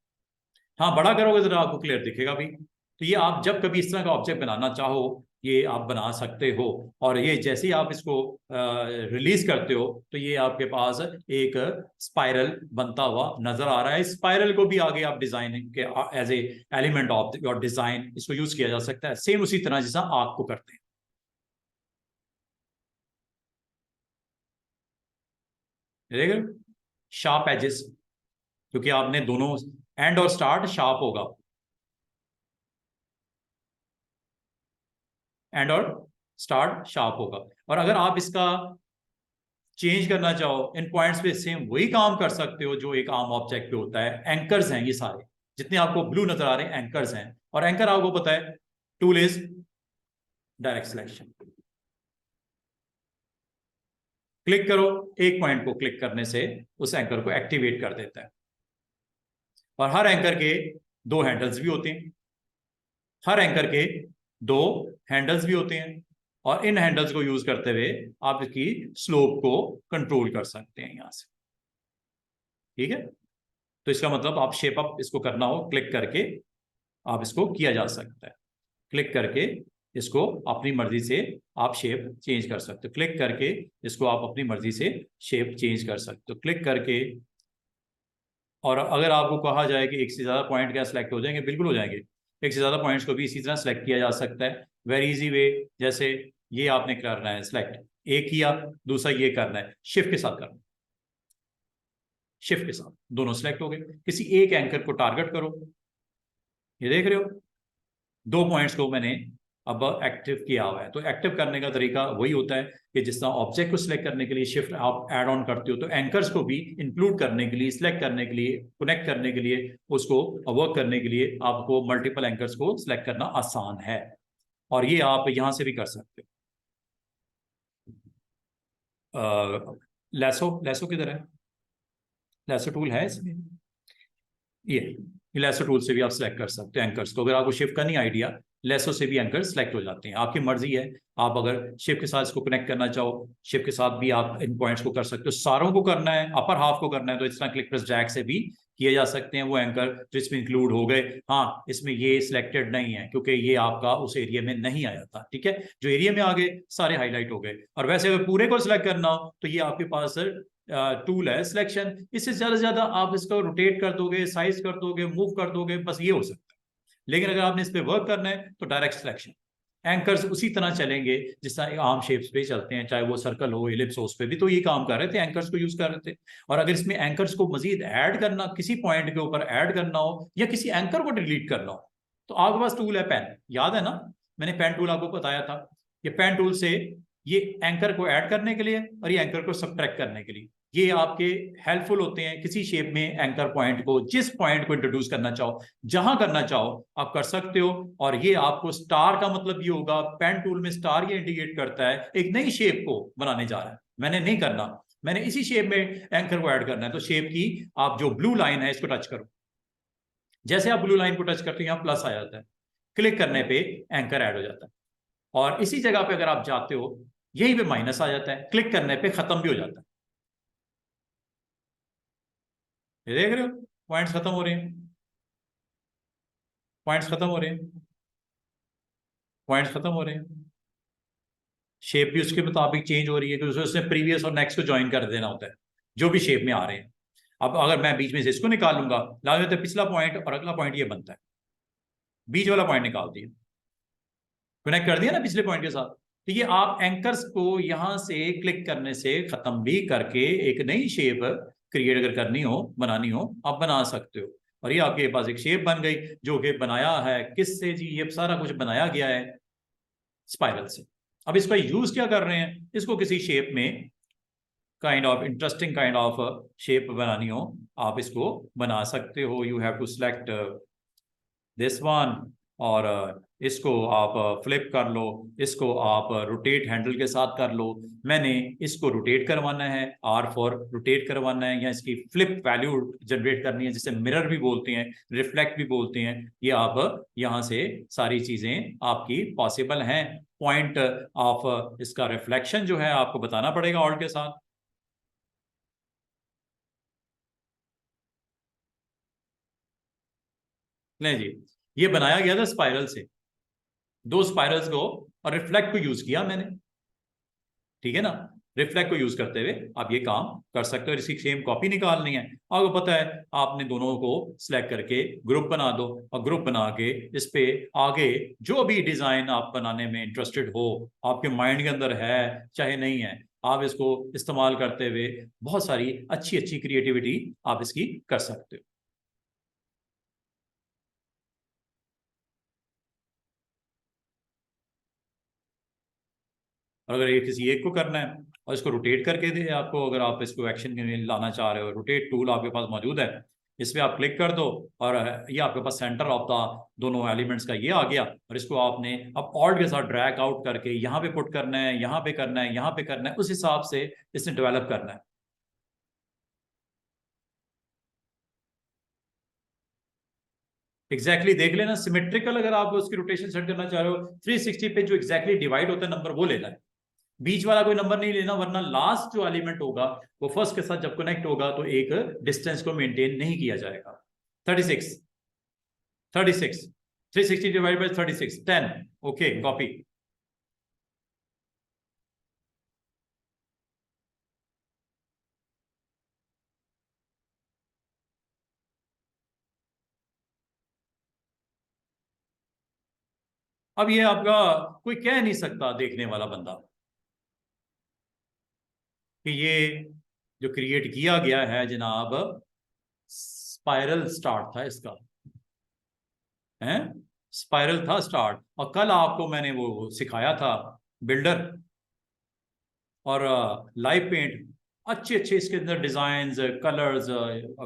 हाँ, बड़ा करोगे तो आपको क्लियर दिखेगा भी। तो ये आप जब कभी इस तरह का ऑब्जेक्ट बनाना चाहो, ये आप बना सकते हो। और ये जैसे ही आप इसको रिलीज करते हो, तो ये आपके पास एक स्पाइरल बनता हुआ नजर आ रहा है। स्पाइरल को भी आगे आप डिजाइन के as a element of your design इसको यूज किया जा सकता है, सेम उसी तरह जैसा आग को करते हैं। देख शार्प एजेस, क्योंकि आपने दोनों एंड और स्टार्ट शार्प होगा, एंड और स्टार्ट शार्प होगा। और अगर आप इसका चेंज करना चाहो इन पॉइंट्स पे सेम वही काम कर सकते हो जो एक आम ऑब्जेक्ट पे होता है। एंकर्स हैं ये सारे, जितने आपको ब्लू नजर आ रहे हैं एंकर्स हैं। और एंकर आपको पता है tool is direct selection. Click करो, एक पॉइंट को क्लिक करने से उस एंकर को एक्टिवेट कर देता है। और हर एंकर के दो हैंडल्स भी होते हैं, हर एंकर के दो हैंडल्स भी होते हैं। और इन हैंडल्स को यूज करते हुए आप इसकी स्लोप को कंट्रोल कर सकते हैं यहां से। ठीक है, तो इसका मतलब आप शेप अप इसको करना हो क्लिक करके आप इसको किया जा सकता है। क्लिक करके इसको अपनी मर्जी से आप शेप चेंज कर सकते हो। क्लिक करके इसको आप अपनी मर्जी से शेप चेंज कर सकते हो क्लिक करके। और अगर आपको कहा जाए कि एक से ज्यादा पॉइंट क्या सिलेक्ट हो जाएंगे, बिल्कुल हो जाएंगे। एक से ज्यादा पॉइंट्स को भी इसी तरह सिलेक्ट किया जा सकता है वेरी इजी वे। जैसे ये आपने करना है सिलेक्ट, एक किया, दूसरा ये करना है शिफ्ट के साथ करना, शिफ्ट के साथ दोनों सिलेक्ट हो गए। किसी एक एंकर को टारगेट करो, ये देख रहे हो दो पॉइंट्स को मैंने अब एक्टिव किया हुआ है। तो एक्टिव करने का तरीका वही होता है कि जिस तरह ऑब्जेक्ट को सिलेक्ट करने के लिए शिफ्ट आप ऐड ऑन करते हो, तो एंकर्स को भी इंक्लूड करने के लिए, सिलेक्ट करने के लिए, कनेक्ट करने के लिए, उसको वर्क करने के लिए आपको मल्टीपल एंकर्स को सिलेक्ट करना आसान है। और ये आप यहां से भी कर सकते हो। लैसो, लैसो किधर है? लैसो टूल है इसमें, ये लेसो टूल से भी आप सिलेक्ट कर सकते हो एंकर्स को। अगर आपको शिफ्ट का नहीं आइडिया, लेसो से भी एंकर सिलेक्ट हो जाते हैं, आपकी मर्जी है। आप अगर शिफ्ट के साथ इसको कनेक्ट करना चाहो, शिफ्ट के साथ भी आप इन पॉइंट्स को कर सकते हो। सारों को करना है, अपर हाफ को करना है, तो इस तरह क्लिक प्रेस ड्रैग से भी किए जा सकते हैं वो एंकर जो इसमें इंक्लूड हो गए। हाँ, इसमें ये सिलेक्टेड नहीं है क्योंकि ये आपका उस एरिया में नहीं आया था। ठीक है, जो एरिया में आ गए सारे हाईलाइट हो गए। और वैसे अगर पूरे को सिलेक्ट करना हो तो ये आपके पास टूल है सिलेक्शन, इससे ज्यादा से ज्यादा आप इसको रोटेट कर दोगे, साइज कर दोगे, मूव कर दोगे, बस ये हो सकता है। लेकिन अगर आपने इस पर वर्क करना है तो डायरेक्ट सिलेक्शन। एंकर्स उसी तरह चलेंगे जिस तरह आम शेप्स पे चलते हैं, चाहे वो सर्कल हो, इलिप्स हो, उस पे भी तो ये काम कर रहे थे, एंकर्स को यूज कर रहे थे। और अगर इसमें एंकर्स को मजीद ऐड करना, किसी पॉइंट के ऊपर ऐड करना हो या किसी एंकर को डिलीट करना हो, तो आपके पास टूल है पेन, याद है ना, मैंने पेन टूल आपको बताया था। ये पेन टूल से ये एंकर को ऐड करने के लिए और ये एंकर को सब्ट्रैक्ट करने के लिए ये आपके हेल्पफुल होते हैं। किसी शेप में एंकर पॉइंट को, जिस पॉइंट को इंट्रोड्यूस करना चाहो, जहां करना चाहो आप कर सकते हो। और ये आपको स्टार का मतलब ये होगा, पेन टूल में स्टार ये इंडिकेट करता है एक नई शेप को बनाने जा रहा है। मैंने नहीं करना, मैंने इसी शेप में एंकर को ऐड करना है। तो शेप की आप जो ब्लू लाइन है इसको टच करो, जैसे आप ब्लू लाइन को टच करते हो यहां प्लस आ जाता है, क्लिक करने पे एंकर ऐड हो जाता है। और इसी जगह पे अगर आप जाते हो यहीं पे माइनस आ जाता है, क्लिक करने पे खत्म भी हो जाता है। ये देख रहे हो पॉइंट्स खत्म हो रहे हैं, पॉइंट्स खत्म हो रहे हैं, पॉइंट्स खत्म हो रहे हैं। शेप भी उसके मुताबिक चेंज हो रही है क्योंकि उसने प्रीवियस और नेक्स्ट को ज्वाइन कर देना होता है जो भी शेप में आ रहे हैं। अब अगर मैं बीच में से इसको निकाल लूंगा, लाजमी तो पिछला पॉइंट और अगला पॉइंट ये बनता है, बीच वाला पॉइंट निकाल दिया, कनेक्ट कर दिया ना पिछले पॉइंट के साथ। तो ये आप एंकर्स को यहां से क्लिक करने से खत्म भी करके एक नई शेप क्रिएट अगर करनी हो, बनानी हो, आप बना सकते हो। और ये आपके पास एक शेप बन गई जो कि बनाया है किससे जी, ये सारा कुछ बनाया गया है स्पाइरल से। अब इसका यूज क्या कर रहे हैं, इसको किसी शेप में kind of interesting kind of shape बनानी हो, आप इसको बना सकते हो। You have to select this one, और इसको आप फ्लिप कर लो, इसको आप रोटेट हैंडल के साथ कर लो। मैंने इसको रोटेट करवाना है, आर फॉर रोटेट करवाना है, या इसकी फ्लिप वैल्यू जनरेट करनी है जिसे मिरर भी बोलते हैं, रिफ्लेक्ट भी बोलते हैं। ये आप यहाँ से सारी चीजें आपकी पॉसिबल हैं। पॉइंट ऑफ इसका रिफ्लेक्शन जो है आपको बताना पड़ेगा ऑल्ट के साथ। नहीं जी, ये बनाया गया था स्पाइरल से, दो स्पाइरल्स को और रिफ्लेक्ट को यूज किया मैंने। ठीक है ना, रिफ्लेक्ट को यूज करते हुए आप ये काम कर सकते हो। इसकी सेम कॉपी निकालनी है, आपको पता है, आपने दोनों को सिलेक्ट करके ग्रुप बना दो, और ग्रुप बना के इस पे आगे जो भी डिजाइन आप बनाने में इंटरेस्टेड हो, आपके माइंड के अंदर है चाहे नहीं है, आप इसको इस्तेमाल करते हुए बहुत सारी अच्छी अच्छी क्रिएटिविटी आप इसकी कर सकते हो। और अगर ये किसी एक को करना है और इसको रोटेट करके दे आपको, अगर आप इसको एक्शन में लाना चाह रहे हो, रोटेट टूल आपके पास मौजूद है, इस पर आप क्लिक कर दो और ये आपके पास सेंटर ऑफ द दोनों एलिमेंट्स का ये आ गया। और इसको आपने अब ऑल्ट के साथ ड्रैग आउट करके यहाँ पे पुट करना है, यहाँ पे करना है, यहाँ पे करना है, उस हिसाब से इसने डेवलप करना है। एग्जैक्टली देख लेना सिमेट्रिकल, अगर आप उसकी रोटेशन सेट करना चाह रहे हो 360 पे जो एग्जैक्टली डिवाइड होता है नंबर वो लेना है, बीच वाला कोई नंबर नहीं लेना, वरना लास्ट जो एलिमेंट होगा वो फर्स्ट के साथ जब कनेक्ट होगा तो एक डिस्टेंस को मेंटेन नहीं किया जाएगा। 36 36 360 डिवाइड बाय 36 10। Okay copy. अब ये आपका कोई कह नहीं सकता देखने वाला बंदा कि ये जो क्रिएट किया गया है जनाब स्पाइरल स्टार्ट था इसका, है स्पाइरल था स्टार्ट। और कल आपको मैंने वो सिखाया था बिल्डर और लाइव पेंट, अच्छे अच्छे इसके अंदर डिजाइन कलर्स,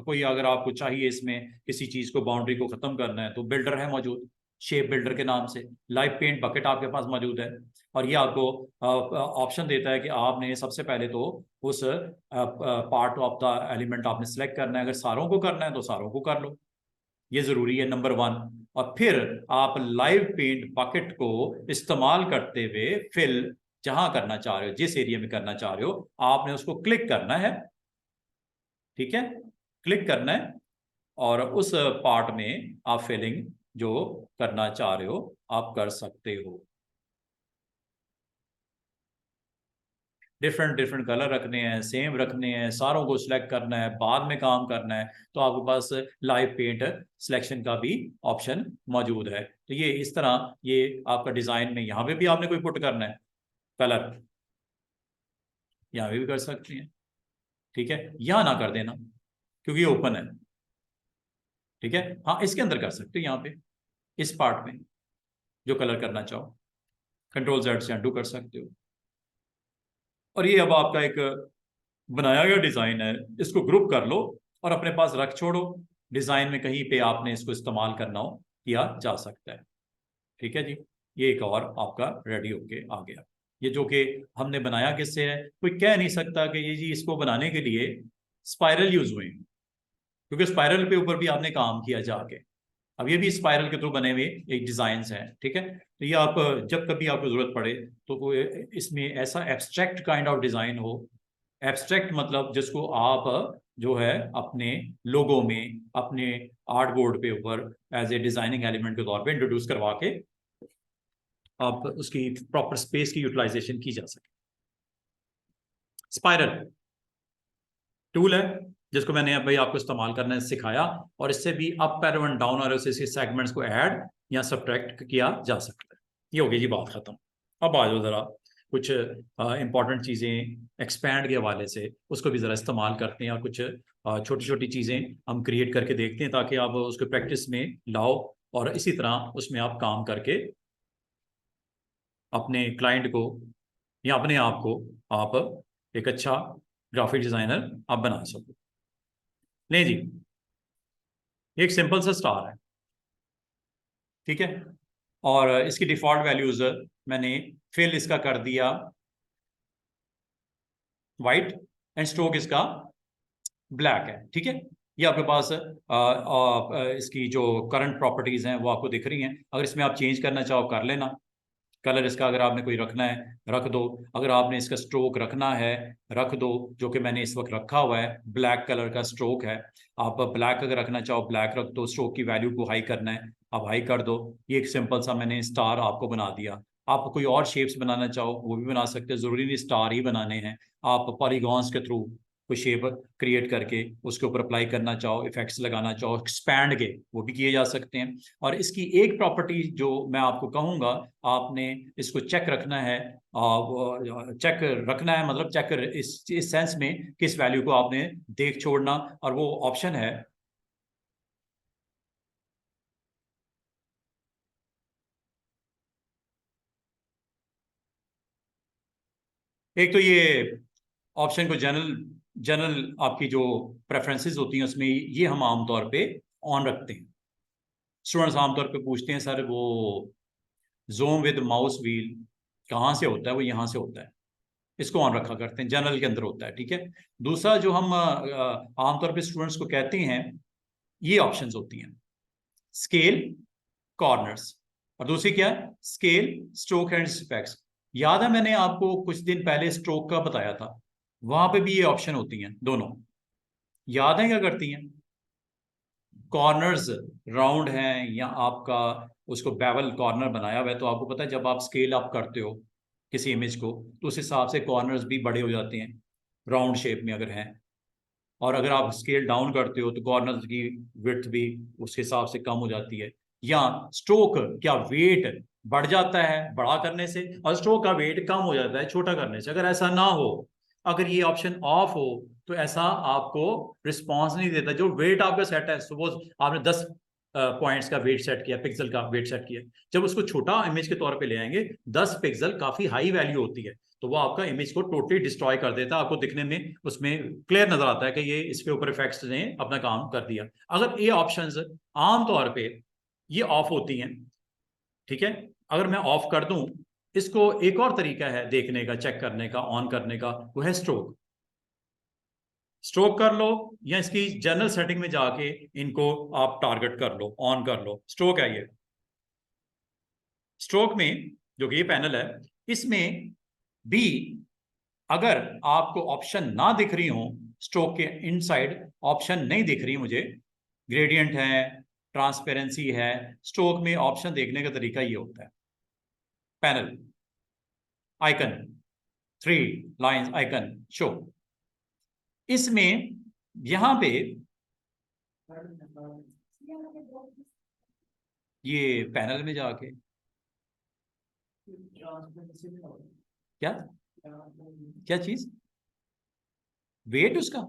कोई अगर आपको चाहिए इसमें किसी चीज को बाउंड्री को खत्म करना है तो बिल्डर है मौजूद, शेप बिल्डर के नाम से। लाइव पेंट बकेट आपके पास मौजूद है और ये आपको ऑप्शन देता है कि आपने सबसे पहले तो उस पार्ट ऑफ द एलिमेंट आपने सेलेक्ट करना है, अगर सारों को करना है तो सारों को कर लो, ये जरूरी है नंबर 1। और फिर आप लाइव पेंट बकेट को इस्तेमाल करते हुए फिल जहां करना चाह रहे हो, जिस एरिया में करना चाह रहे हो, आपने उसको क्लिक करना है। ठीक है, क्लिक करना है और उस पार्ट में आप फिलिंग जो करना चाह रहे हो आप कर सकते हो। डिफरेंट डिफरेंट कलर रखने हैं, सेम रखने हैं, सारों को सिलेक्ट करना है, बाद में काम करना है, तो आपके पास लाइव पेंट सिलेक्शन का भी ऑप्शन मौजूद है। तो ये इस तरह ये आपका डिजाइन में यहाँ पे भी आपने कोई पुट करना है कलर, यहाँ पे भी कर सकते हैं। ठीक है, यहाँ ना कर देना क्योंकि ये ओपन है। ठीक है, हाँ इसके अंदर कर सकते हो, यहाँ पे इस पार्ट में जो कलर करना चाहो कंट्रोल जेड से अनडू कर सकते हो। और ये अब आपका एक बनाया गया डिजाइन है, इसको ग्रुप कर लो और अपने पास रख छोड़ो, डिजाइन में कहीं पे आपने इसको इस्तेमाल करना हो किया जा सकता है। ठीक है जी, ये एक और आपका रेडी होके आ गया। ये जो कि हमने बनाया किससे है, कोई कह नहीं सकता कि ये जी इसको बनाने के लिए स्पाइरल यूज हुए, क्योंकि स्पाइरल पे ऊपर भी आपने काम किया जाके। अब ये भी स्पाइरल के थ्रू बने हुए एक डिजाइन हैं। ठीक है, तो ये आप जब कभी आपको जरूरत पड़े तो कोई इसमें ऐसा एब्स्ट्रैक्ट काइंड ऑफ डिजाइन हो, एब्स्ट्रैक्ट मतलब जिसको आप जो है अपने लोगों में, अपने आर्ट बोर्ड पे ऊपर एज ए डिजाइनिंग एलिमेंट के तौर पे इंट्रोड्यूस करवा के आप उसकी प्रॉपर स्पेस की यूटिलाइजेशन की जा सके। स्पाइरल टूल है जिसको मैंने भाई आपको इस्तेमाल करना सिखाया, और इससे भी up arrow and down arrow से सेगमेंट्स को ऐड या सब्ट्रैक्ट किया जा सकता है। ये हो गई जी बात खत्म। अब आ जाओ जरा कुछ इंपॉर्टेंट चीजें एक्सपैंड के हवाले से उसको भी जरा इस्तेमाल करते हैं, और कुछ छोटी छोटी चीजें हम क्रिएट करके देखते हैं ताकि आप उसको प्रैक्टिस में लाओ और इसी तरह उसमें आप काम करके अपने क्लाइंट को या अपने आप को आप एक अच्छा ग्राफिक डिजाइनर आप बना सको। नहीं जी, एक सिंपल सा स्टार है। ठीक है, और इसकी डिफॉल्ट वैल्यूज मैंने फिल इसका कर दिया वाइट एंड स्ट्रोक इसका ब्लैक है। ठीक है, ये आपके पास इसकी जो करंट प्रॉपर्टीज हैं वो आपको दिख रही हैं। अगर इसमें आप चेंज करना चाहो कर लेना, कलर इसका अगर आपने कोई रखना है रख दो, अगर आपने इसका स्ट्रोक रखना है रख दो, जो कि मैंने इस वक्त रखा हुआ है ब्लैक कलर का स्ट्रोक है। आप ब्लैक अगर रखना चाहो ब्लैक रख दो, स्ट्रोक की वैल्यू को हाई करना है आप हाई कर दो। ये एक सिंपल सा मैंने स्टार आपको बना दिया। आप कोई और शेप्स बनाना चाहो वो भी बना सकते हैं, जरूरी नहीं स्टार ही बनाने हैं। आप पॉलीगॉन्स के थ्रू कोई शेप क्रिएट करके उसके ऊपर अप्लाई करना चाहो, इफेक्ट्स लगाना चाहो एक्सपैंड के, वो भी किए जा सकते हैं। और इसकी एक प्रॉपर्टी जो मैं आपको कहूंगा, आपने इसको चेक रखना है, चेक रखना है मतलब चेक इस सेंस में कि इस वैल्यू को आपने देख छोड़ना, और वो ऑप्शन है एक तो ये ऑप्शन को जनरल आपकी जो प्रेफरेंसेस होती हैं उसमें ये हम आमतौर पे ऑन रखते हैं। स्टूडेंट्स आमतौर पे पूछते हैं सर वो ज़ूम विद माउस व्हील कहाँ से होता है, वो यहाँ से होता है, इसको ऑन रखा करते हैं, जनरल के अंदर होता है, ठीक है। दूसरा जो हम आमतौर पे स्टूडेंट्स को कहते हैं, ये ऑप्शंस होती हैं स्केल, कॉर्नर्स, और दूसरी क्या है स्केल, स्ट्रोक एंड स्पेक्स। याद है मैंने आपको कुछ दिन पहले स्ट्रोक का बताया था, वहां पे भी ये ऑप्शन होती हैं दोनों, याद है क्या करती हैं? कॉर्नर्स राउंड हैं या आपका उसको बेवल कॉर्नर बनाया हुआ है, तो आपको पता है जब आप स्केल अप करते हो किसी इमेज को तो उस हिसाब से कॉर्नर्स भी बड़े हो जाते हैं राउंड शेप में अगर हैं, और अगर आप स्केल डाउन करते हो तो कॉर्नर्स की विड्थ भी उस हिसाब से कम हो जाती है। या स्ट्रोक क्या वेट बढ़ जाता है बड़ा करने से, और स्ट्रोक का वेट कम हो जाता है छोटा करने से। अगर ऐसा ना हो, अगर ये ऑप्शन ऑफ हो, तो ऐसा आपको रिस्पॉन्स नहीं देता। जो वेट आपका सेट है, सपोज आपने 10 पॉइंट्स का वेट सेट किया, पिक्सल का वेट सेट किया, जब उसको छोटा इमेज के तौर पे ले आएंगे, 10 पिक्सल काफी हाई वैल्यू होती है, तो वो आपका इमेज को टोटली डिस्ट्रॉय कर देता है। आपको दिखने में उसमें क्लियर नजर आता है कि ये इसके ऊपर इफेक्ट्स ने अपना काम कर दिया। अगर ये ऑप्शंस आमतौर पे ये ऑफ होती हैं, ठीक है, अगर मैं ऑफ कर दूं, इसको एक और तरीका है देखने का, चेक करने का, ऑन करने का, वो है स्ट्रोक। स्ट्रोक कर लो या इसकी जनरल सेटिंग में जाके इनको आप टारगेट कर लो, ऑन कर लो। स्ट्रोक है ये, स्ट्रोक में जो कि ये पैनल है, इसमें भी अगर आपको ऑप्शन ना दिख रही हो, स्ट्रोक के इनसाइड ऑप्शन नहीं दिख रही मुझे, ग्रेडियंट है, ट्रांसपेरेंसी है, स्ट्रोक में ऑप्शन देखने का तरीका ये होता है, panel icon, 3 lines icon show, इसमें यहां पे ये पैनल में जाके क्या क्या चीज, वेट उसका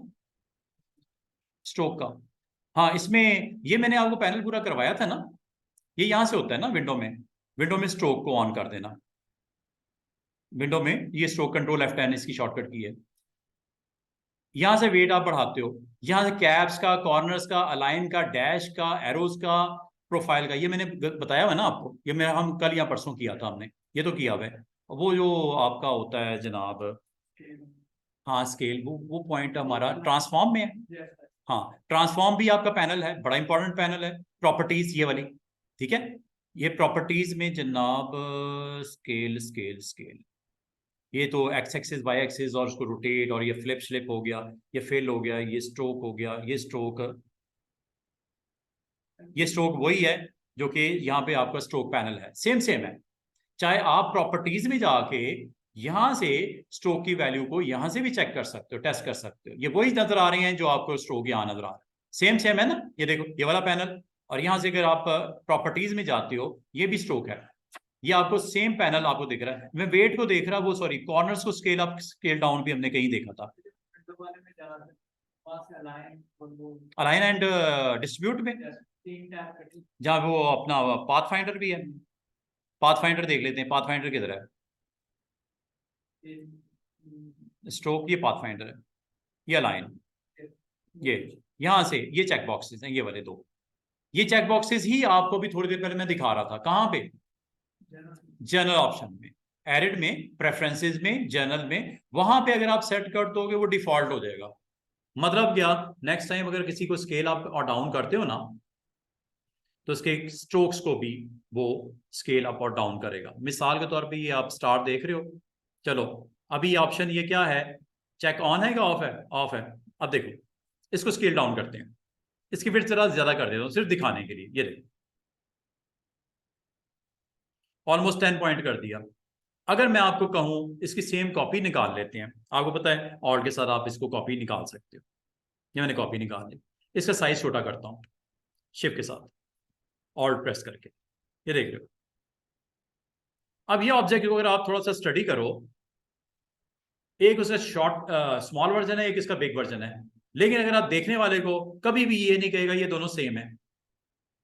स्ट्रोक का, हाँ इसमें ये मैंने आपको पैनल पूरा करवाया था ना, ये यहां से होता है ना विंडो में स्ट्रोक को ऑन कर देना, विंडो में ये स्ट्रोक कंट्रोल F10 इसकी शॉर्टकट की है। यहां से वेट आप बढ़ाते हो, यहां से कैप्स का, कॉर्नर्स का, अलाइन का, डैश का, एरोज का, प्रोफाइल का, ये मैंने बताया हुआ ना आपको, ये मैं हम कल या परसों किया था हमने, ये तो किया हुआ है। वो जो आपका होता है जनाब, हाँ स्केल, वो पॉइंट हमारा ट्रांसफॉर्म में है। हाँ ट्रांसफॉर्म भी आपका पैनल है, बड़ा इंपॉर्टेंट पैनल है। प्रॉपर्टीज ये वाली, ठीक है, ये प्रॉपर्टीज में जनाब स्केल स्केल स्केल, ये तो एक्स एक्सिस वाई एक्सिस और उसको रोटेट, और ये फ्लिप स्लिप हो गया, ये फिल हो गया, ये स्ट्रोक हो गया, ये स्ट्रोक वही है जो कि यहाँ पे आपका स्ट्रोक पैनल है, सेम है। चाहे आप प्रॉपर्टीज में जाके यहां से स्ट्रोक की वैल्यू को यहां से भी चेक कर सकते हो, टेस्ट कर सकते हो, ये वही नजर आ रहे हैं जो आपको स्ट्रोक यहाँ नजर आ रहा है, सेम है ना, ये देखो ये वाला पैनल। और यहां से अगर आप प्रॉपर्टीज में जाते हो, ये भी स्ट्रोक है, ये आपको सेम पैनल आपको दिख रहा है। मैं वेट को देख रहा, वो सॉरी कॉर्नर्स को स्केल अप स्केल डाउन भी हमने कहीं देखा था, अलाइन एंड डिस्ट्रीब्यूट में, जहाँ वो अपना पाथ फाइंडर भी है। पाथ फाइंडर देख लेते हैं, पाथ फाइंडर किधर है, स्ट्रोक ये पाथ फाइंडर है, ये अलाइन, ये यहां से ये चेक बॉक्सेस हैं, ये वाले दो, ये चेक बॉक्सेस ही आपको भी थोड़ी देर पहले मैं दिखा रहा था, कहां पे, जनरल ऑप्शन में, एडिट में, प्रेफरेंसेस में, जनरल में, वहां पे अगर आप सेट कर दोगे वो डिफॉल्ट हो जाएगा। मतलब क्या, नेक्स्ट टाइम अगर किसी को स्केल अप और डाउन करते हो ना, तो उसके स्ट्रोक्स को भी वो स्केल अप और डाउन करेगा। मिसाल के तौर पे ये आप स्टार देख रहे हो, चलो अभी ऑप्शन ये क्या है, चेक ऑन है क्या ऑफ है, ऑफ है। अब देखो इसको स्केल डाउन करते हैं, इसकी फिर जरा ज्यादा कर देता हूं सिर्फ दिखाने के लिए, ये देखो ऑलमोस्ट 10 पॉइंट कर दिया। अगर मैं आपको कहूं इसकी सेम कॉपी निकाल लेते हैं, आपको पता है ऑल्ट के साथ आप इसको कॉपी निकाल सकते हो, ये मैंने कॉपी निकाल ली, इसका साइज छोटा करता हूं शिफ्ट के साथ, ऑल्ट प्रेस करके, ये देख रहे हो। अब ये ऑब्जेक्ट को अगर आप थोड़ा सा स्टडी करो, एक उसका शॉर्ट स्मॉल वर्जन है, एक इसका बिग वर्जन है, लेकिन अगर आप देखने वाले को कभी भी ये नहीं कहेगा ये दोनों सेम है,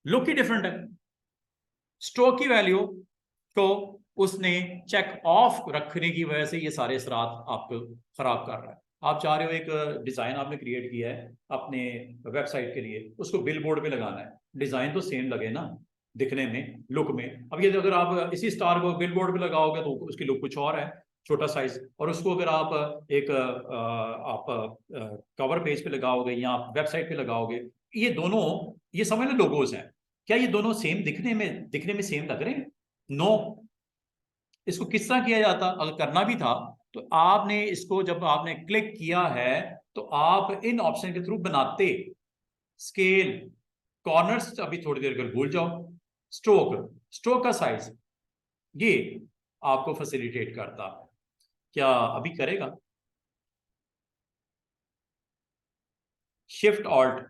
लुक ही डिफरेंट है। स्ट्रोक की वैल्यू को उसने चेक ऑफ रखने की वजह से ये सारे असरात आपको खराब कर रहा है। आप चाह रहे हो एक डिजाइन आपने क्रिएट किया है अपने वेबसाइट के लिए, उसको बिल बोर्ड पे लगाना है, डिजाइन तो सेम लगे ना दिखने में, लुक में। अब ये अगर आप इसी स्टार को बिल बोर्ड पे लगाओगे तो उसकी लुक कुछ और है, छोटा साइज, और उसको अगर आप एक आप कवर पेज पे लगाओगे या आप वेबसाइट पे लगाओगे, ये दोनों, ये समझ लो लोगोज हैं, क्या ये दोनों सेम दिखने में सेम लग रहे हैं? नो। इसको किस तरह किया जाता, अगर करना भी था तो आपने इसको जब आपने क्लिक किया है तो आप इन ऑप्शन के थ्रू बनाते, स्केल, कॉर्नर्स अभी थोड़ी देर कर भूल जाओ, स्ट्रोक का साइज, ये आपको फैसिलिटेट करता। क्या अभी करेगा? शिफ्ट ऑल्ट,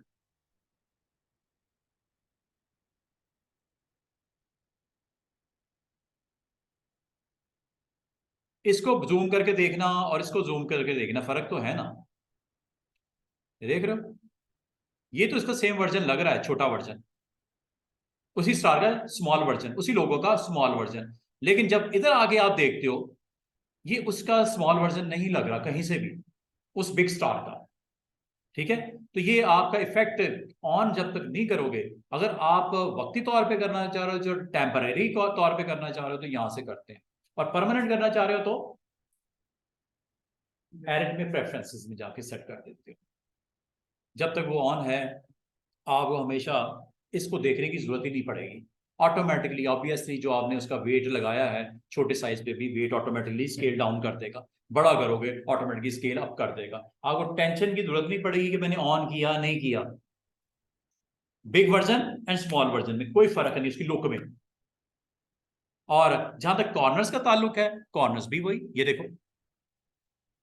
इसको जूम करके देखना और इसको जूम करके देखना, फर्क तो है ना, ये देख रहे हो? ये तो इसका सेम वर्जन लग रहा है, छोटा वर्जन, उसी स्टार का स्मॉल वर्जन, उसी लोगो का स्मॉल वर्जन, लेकिन जब इधर आगे आप देखते हो ये उसका स्मॉल वर्जन नहीं लग रहा कहीं से भी, उस बिग स्टार का। ठीक है, तो ये आपका इफेक्ट ऑन जब तक नहीं करोगे, अगर आप वक्ती तौर पे करना चाह रहे हो, जो टेम्पररी तौर पे करना चाह रहे हो तो यहां से करते हैं, और परमानेंट करना चाह रहे हो तो एडिट में प्रेफरेंसेस में जाके सेट कर देते हो। जब तक वो ऑन है आपको हमेशा इसको देखने की जरूरत ही नहीं पड़ेगी, ऑटोमेटिकली ऑब्वियसली जो आपने उसका वेट लगाया है छोटे साइज पे भी वेट ऑटोमेटिकली स्केल डाउन कर देगा, बड़ा करोगे ऑटोमेटिकली स्केल अप कर देगा, आपको टेंशन की जरूरत नहीं पड़ेगी कि मैंने ऑन किया नहीं किया। Big version and small version में कोई फर्क नहीं उसकी लुक में। और जहां तक कॉर्नर्स का ताल्लुक है, कॉर्नर्स भी वही, ये देखो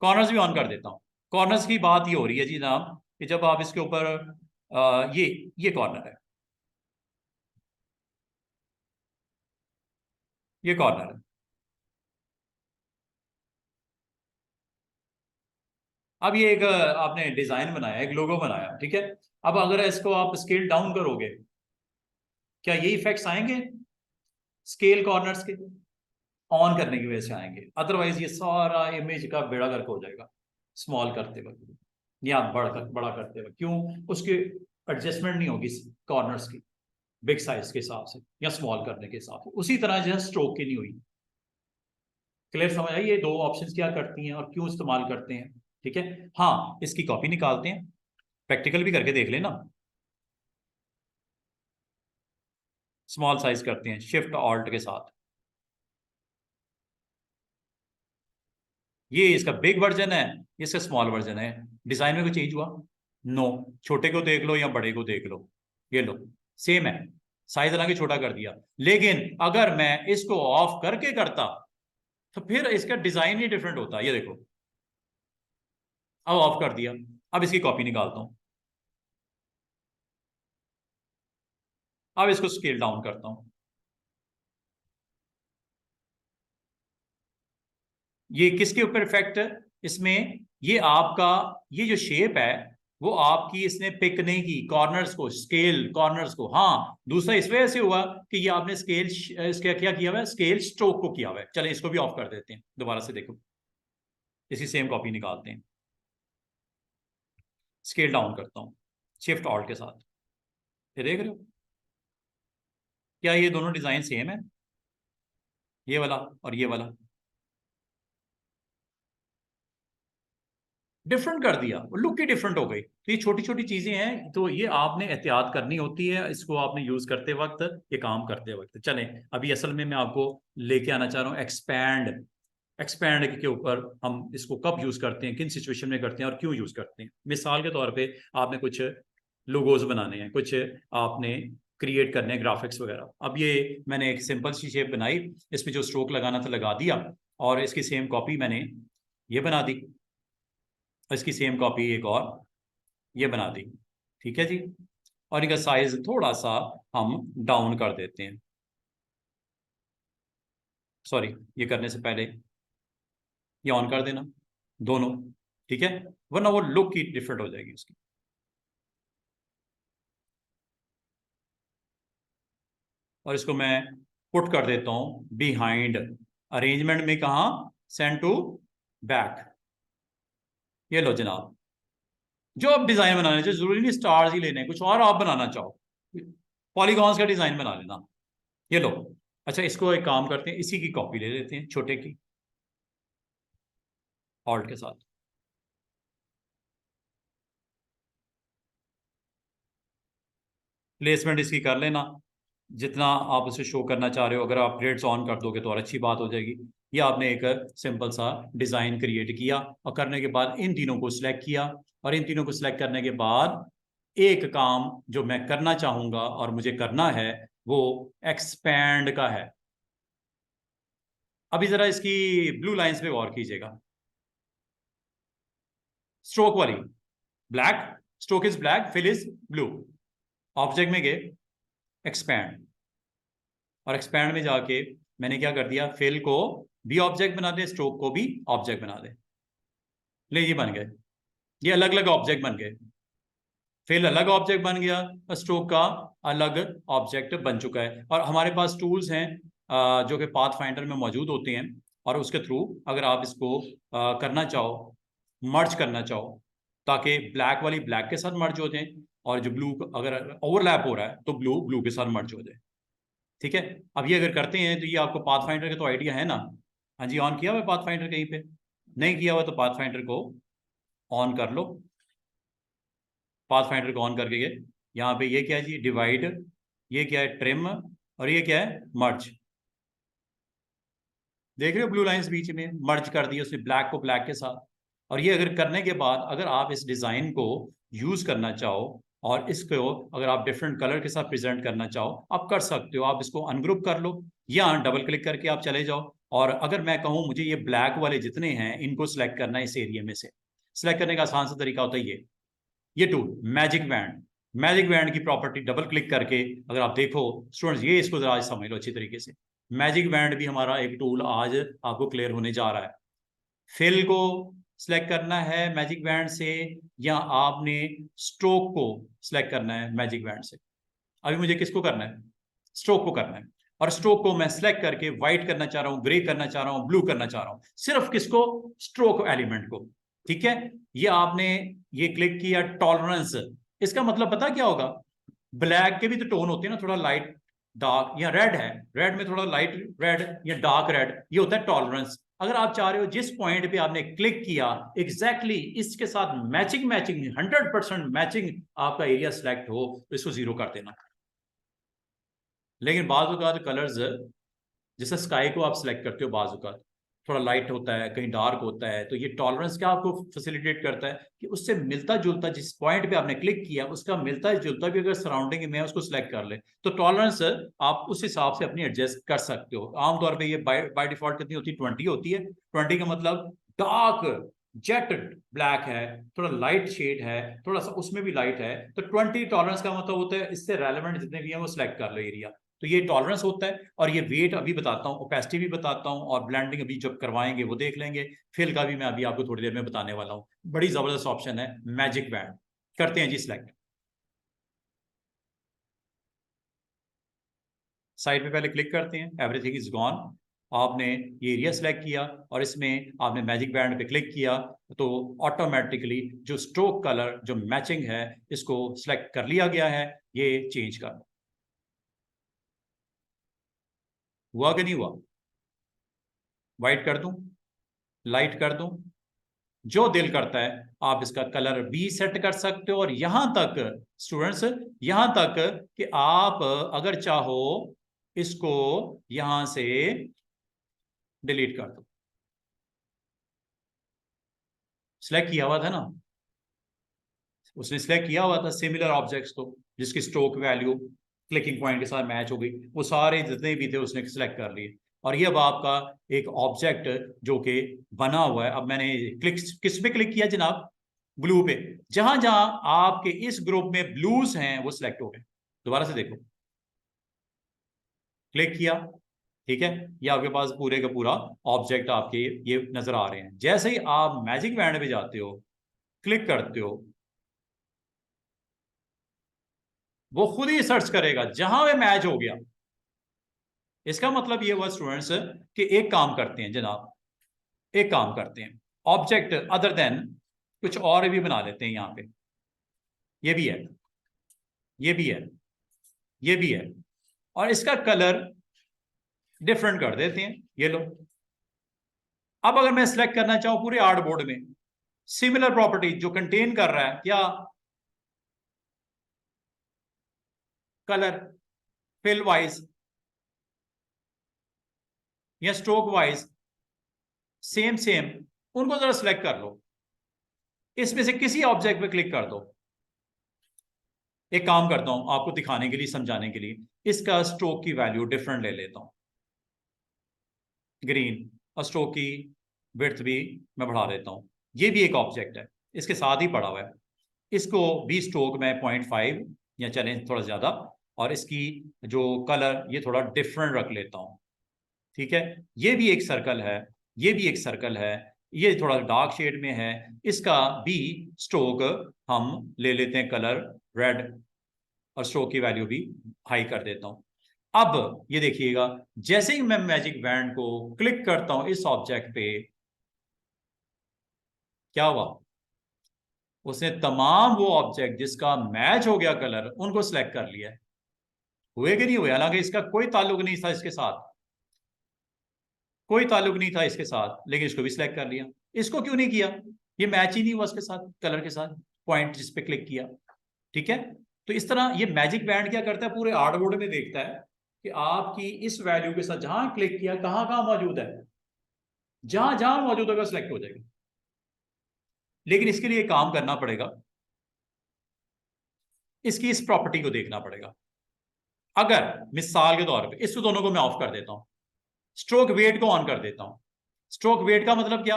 कॉर्नर्स भी ऑन कर देता हूं। कॉर्नर्स की बात ये हो रही है जी जनाब कि जब आप इसके ऊपर ये कॉर्नर है, ये कॉर्नर है, अब ये एक आपने डिजाइन बनाया, एक लोगो बनाया, ठीक है, अब अगर इसको आप स्केल डाउन करोगे क्या ये इफेक्ट्स आएंगे? स्केल कॉर्नर्स के ऑन करने की वजह से आएंगे, अदरवाइज ये सारा इमेज का बेड़ा गर्क हो जाएगा स्मॉल करते वक्त या बड़ा करते वक्त, क्यों? उसके एडजस्टमेंट नहीं होगी कॉर्नर्स की बिग साइज के हिसाब से या स्मॉल करने के हिसाब से, उसी तरह जो है स्ट्रोक की नहीं हुई। क्लियर समझ आई ये दो ऑप्शंस क्या करती हैं और क्यों इस्तेमाल करते हैं? ठीक है, हाँ इसकी कॉपी निकालते हैं, प्रैक्टिकल भी करके देख लेना। स्मॉल साइज करते हैं शिफ्ट ऑल्ट के साथ, ये इसका बिग वर्जन है, इसका स्मॉल वर्जन है, डिजाइन में कोई चेंज हुआ? नो। छोटे को देख लो या बड़े को देख लो, ये लो सेम है, साइज हालांकि छोटा कर दिया, लेकिन अगर मैं इसको ऑफ करके करता तो फिर इसका डिजाइन ही डिफरेंट होता, ये देखो अब ऑफ कर दिया, अब इसकी कॉपी निकालता हूं, अब इसको स्केल डाउन करता हूं, ये किसके ऊपर इफेक्ट है इसमें? ये आपका, ये जो शेप है वो आपकी इसने पिक नहीं की कॉर्नर्स को, स्केल कॉर्नर्स को। हाँ दूसरा इस वजह से हुआ कि ये आपने स्केल इसका क्या किया हुआ है, स्केल स्ट्रोक को किया हुआ है। चले इसको भी ऑफ कर देते हैं, दोबारा से देखो इसी सेम कॉपी निकालते हैं, स्केल डाउन करता हूँ शिफ्ट ऑल्ट के साथ, ये देख रहे हो क्या ये दोनों डिजाइन सेम है, ये वाला और ये वाला? डिफरेंट कर दिया, लुक ही डिफरेंट हो गई। तो ये छोटी छोटी चीजें हैं, तो ये आपने एहतियात करनी होती है इसको आपने यूज करते वक्त, ये काम करते वक्त। चलें अभी असल में मैं आपको लेके आना चाह रहा हूँ एक्सपैंड, एक्सपैंड के ऊपर हम इसको कब यूज करते हैं, किन सिचुएशन में करते हैं और क्यों यूज करते हैं। मिसाल के तौर पे आपने कुछ लोगोज बनाने हैं, कुछ आपने क्रिएट करने हैं ग्राफिक्स वगैरह। अब ये मैंने एक सिंपल सी शेप बनाई, इसमें जो स्ट्रोक लगाना था लगा दिया, और इसकी सेम कॉपी मैंने ये बना दी, इसकी सेम कॉपी एक और ये बना दी, ठीक है जी, और इनका साइज थोड़ा सा हम डाउन कर देते हैं, सॉरी ये करने से पहले ये ऑन कर देना दोनों, ठीक है, वरना वो लुक ही डिफरेंट हो जाएगी उसकी। और इसको मैं पुट कर देता हूं बिहाइंड, अरेंजमेंट में कहा, सेंड टू बैक, ये लो जनाब, जो आप डिजाइन बनाने चाहिए, जरूरी नहीं स्टार्स ही लेने, कुछ और आप बनाना चाहो, पॉलीगॉन्स का डिजाइन बना लेना। ये लो। अच्छा, इसको एक काम करते हैं, इसी की कॉपी ले लेते हैं छोटे की, ऑल्ट के साथ। प्लेसमेंट इसकी कर लेना जितना आप उसे शो करना चाह रहे हो। अगर आप ग्रेड्स ऑन कर दोगे तो और अच्छी बात हो जाएगी। ये आपने एक सिंपल सा डिजाइन क्रिएट किया, और करने के बाद इन तीनों को सिलेक्ट किया, और इन तीनों को सिलेक्ट करने के बाद एक काम जो मैं करना चाहूंगा और मुझे करना है वो एक्सपैंड का है। अभी जरा इसकी ब्लू लाइंस पे गौर कीजिएगा, स्ट्रोक वाली, black, stroke is black, fill is blue. Object में गए, एक्सपैंड, और एक्सपैंड में जाके मैंने क्या कर दिया, फिल को भी ऑब्जेक्ट बना दे, स्ट्रोक को भी ऑब्जेक्ट बना दे। ले, ये बन गए, ये अलग अलग ऑब्जेक्ट बन गए। फिल अलग ऑब्जेक्ट बन गया और स्ट्रोक का अलग ऑब्जेक्ट बन चुका है। और हमारे पास टूल्स हैं जो कि पाथ फाइंडर में मौजूद होते हैं, और उसके थ्रू अगर आप इसको करना चाहो, मर्ज करना चाहो, ताकि ब्लैक वाली ब्लैक के साथ मर्ज हो जाए, और जो ब्लू अगर ओवरलैप हो रहा है तो ब्लू ब्लू के साथ मर्ज हो जाए। ठीक है, अब ये अगर करते हैं तो ये आपको पाथ फाइंडर का तो आइडिया है ना। हाँ जी, ऑन किया हुआ पाथ फाइंडर कहीं पे नहीं किया हुआ तो पाथ फाइंडर को ऑन कर लो। पाथ फाइंडर को ऑन करके ये यहाँ पे ये क्या है जी, डिवाइड, ये क्या है, ट्रिम, और ये क्या है, मर्ज। देख रहे हो ब्लू लाइंस बीच में मर्ज कर दी उसने ब्लैक को ब्लैक के साथ। और ये अगर करने के बाद अगर आप इस डिजाइन को यूज करना चाहो, और इसको अगर आप डिफरेंट कलर के साथ प्रेजेंट करना चाहो, आप कर सकते हो। आप इसको अनग्रुप कर लो, या डबल क्लिक करके आप चले जाओ। और अगर मैं कहूँ मुझे ये ब्लैक वाले जितने हैं इनको सिलेक्ट करना है इस एरिया में से, सिलेक्ट करने का आसान सा तरीका होता है ये tool magic band. Magic band की प्रॉपर्टी डबल क्लिक करके अगर आप देखो स्टूडेंट्स, ये इसको जरा आज समझ लो अच्छी तरीके से। मैजिक बैंड भी हमारा एक टूल आज आपको क्लियर होने जा रहा है। फिल को सिलेक्ट करना है मैजिक बैंड से, या आपने स्ट्रोक को सिलेक्ट करना है मैजिक बैंड से। अभी मुझे किसको करना है, स्ट्रोक को करना है। और स्ट्रोक को मैं सिलेक्ट करके व्हाइट करना चाह रहा हूं, ग्रे करना चाह रहा हूं, ब्लू करना चाह रहा हूं, सिर्फ किसको, स्ट्रोक एलिमेंट को। ठीक है, ये आपने ये क्लिक किया, टॉलरेंस, इसका मतलब पता क्या होगा, ब्लैक के भी तो टोन होते हैं ना, थोड़ा लाइट डार्क, या रेड है, रेड में थोड़ा लाइट रेड या डार्क रेड, ये होता है टॉलरेंस। अगर आप चाह रहे हो जिस पॉइंट पे आपने क्लिक किया एग्जैक्टली इसके साथ मैचिंग मैचिंग 100% मैचिंग आपका एरिया सिलेक्ट हो, तो इसको 0 कर देना। लेकिन बाज़ औक़ात कलर्स, जैसे स्काई को आप सिलेक्ट करते हो, बाज़ औक़ात थोड़ा लाइट होता है, कहीं डार्क होता है, तो ये टॉलरेंस क्या आपको फैसिलिटेट करता है कि उससे मिलता जुलता, जिस पॉइंट पे आपने क्लिक किया उसका मिलता जुलता भी अगर सराउंडिंग में है उसको सिलेक्ट कर ले, तो टॉलरेंस आप उस हिसाब से अपनी एडजस्ट कर सकते हो। आमतौर पर ये बाय डिफॉल्ट कितनी होती है, 20 होती है। 20 का मतलब डार्क जेट ब्लैक है, थोड़ा लाइट शेड है, थोड़ा सा उसमें भी लाइट है, तो 20 टॉलरेंस का मतलब होता है इससे रेलेवेंट जितने भी हैं वो सिलेक्ट कर लो एरिया। तो ये टॉलरेंस होता है। और ये वेट अभी बताता हूँ, ओपेसिटी भी बताता हूँ, और ब्लेंडिंग अभी जब करवाएंगे वो देख लेंगे। फिल का भी मैं अभी आपको थोड़ी देर में बताने वाला हूँ। बड़ी जबरदस्त ऑप्शन है मैजिक बैंड। करते हैं जी सिलेक्ट। साइड पे पहले क्लिक करते हैं, एवरीथिंग इज गॉन। आपने ये एरिया सेलेक्ट किया और इसमें आपने मैजिक बैंड पे क्लिक किया, तो ऑटोमेटिकली जो स्ट्रोक कलर जो मैचिंग है इसको सिलेक्ट कर लिया गया है। ये चेंज कर, हुआ कि नहीं हुआ, वाइट कर दूं, लाइट कर दूं, जो दिल करता है आप इसका कलर भी सेट कर सकते हो। और यहां तक स्टूडेंट्स, यहां तक कि आप अगर चाहो इसको यहां से डिलीट कर दो। सिलेक्ट किया हुआ था ना, उसने सिलेक्ट किया हुआ था सिमिलर ऑब्जेक्ट्स को, जिसकी स्ट्रोक वैल्यू क्लिकिंग पॉइंट के साथ मैच हो गई, वो सारे जितने भी थे उसने सिलेक्ट कर लिए। और ये अब आपका एक ऑब्जेक्ट जो कि बना हुआ है। अब मैंने क्लिक किस पे क्लिक किया जनाब, ब्लू पे। जहां जहां आपके इस ग्रुप में ब्लूज हैं वो सिलेक्ट हो गए। दोबारा से देखो, क्लिक किया, ठीक है, ये आपके पास पूरे का पूरा ऑब्जेक्ट आपके ये नजर आ रहे हैं। जैसे ही आप मैजिक बैंड पे जाते हो, क्लिक करते हो, वो खुद ही सर्च करेगा जहां पे मैच हो गया। इसका मतलब ये हुआ स्टूडेंट्स कि एक काम करते हैं जनाब, एक काम करते हैं, ऑब्जेक्ट अदर देन कुछ और भी बना लेते हैं यहाँ पे, ये भी है, ये भी है, ये भी है, और इसका कलर डिफरेंट कर देते हैं, ये लो। अब अगर मैं सिलेक्ट करना चाहूं पूरे आर्टबोर्ड में सिमिलर प्रॉपर्टी जो कंटेन कर रहा है क्या, कलर फिल वाइज या स्ट्रोक वाइज सेम सेम, उनको जरा सिलेक्ट कर लो, इसमें से किसी ऑब्जेक्ट पे क्लिक कर दो। एक काम करता हूं आपको दिखाने के लिए, समझाने के लिए, इसका स्ट्रोक की वैल्यू डिफरेंट ले लेता हूं, ग्रीन, और स्ट्रोक की विड्थ भी मैं बढ़ा देता हूं। ये भी एक ऑब्जेक्ट है, इसके साथ ही पड़ा हुआ है, इसको भी स्ट्रोक में 0.5 या चलें थोड़ा ज्यादा, और इसकी जो कलर ये थोड़ा डिफरेंट रख लेता हूं, ठीक है। ये भी एक सर्कल है, ये भी एक सर्कल है, ये थोड़ा डार्क शेड में है, इसका भी स्ट्रोक हम ले लेते हैं कलर रेड, और स्ट्रोक की वैल्यू भी हाई कर देता हूं। अब ये देखिएगा, जैसे ही मैं मैजिक बैंड को क्लिक करता हूं इस ऑब्जेक्ट पे, क्या हुआ, उसने तमाम वो ऑब्जेक्ट जिसका मैच हो गया कलर उनको सिलेक्ट कर लिया है। हुए कि नहीं हुए, हालांकि इसका कोई ताल्लुक नहीं था इसके साथ, कोई ताल्लुक नहीं था इसके साथ, लेकिन इसको भी सिलेक्ट कर लिया। इसको क्यों नहीं किया, ये मैच ही नहीं हुआ उसके साथ, कलर के साथ, पॉइंट जिस पे क्लिक किया, ठीक है। तो इस तरह ये मैजिक बैंड क्या करता है, पूरे आर्टबोर्ड में देखता है कि आपकी इस वैल्यू के साथ जहां क्लिक किया कहां कहां मौजूद है, जहां जहां मौजूद होगा सिलेक्ट हो जाएगा। लेकिन इसके लिए काम करना पड़ेगा, इसकी इस प्रॉपर्टी को देखना पड़ेगा। अगर मिसाल के तौर पे इस दोनों को मैं ऑफ कर देता हूं, स्ट्रोक वेट को ऑन कर देता हूं। स्ट्रोक वेट का मतलब क्या,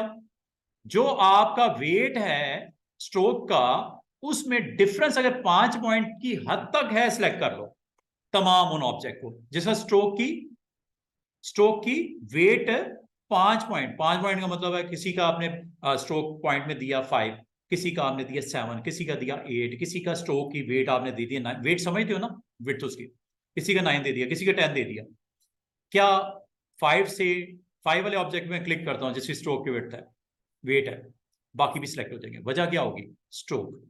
जो आपका वेट है स्ट्रोक का, उसमें डिफरेंस अगर 5 पॉइंट की हद तक है, सिलेक्ट कर लो तमाम उन ऑब्जेक्ट को जिसका स्ट्रोक की वेट 5 पॉइंट का मतलब है किसी का आपने स्ट्रोक पॉइंट में दिया 5, किसी का आपने दिया 7, किसी का दिया 8, किसी का स्ट्रोक की वेट आपने दे दिया 9, वेट समझते हो ना, वेट तो उसकी, किसी का 9 दे दिया, किसी का 10 दे दिया। क्या 5 वाले ऑब्जेक्ट में क्लिक करता हूं जिसकी स्ट्रोक की वेट है, बाकी भी सिलेक्ट हो जाएंगे। वजह क्या होगी, स्ट्रोक।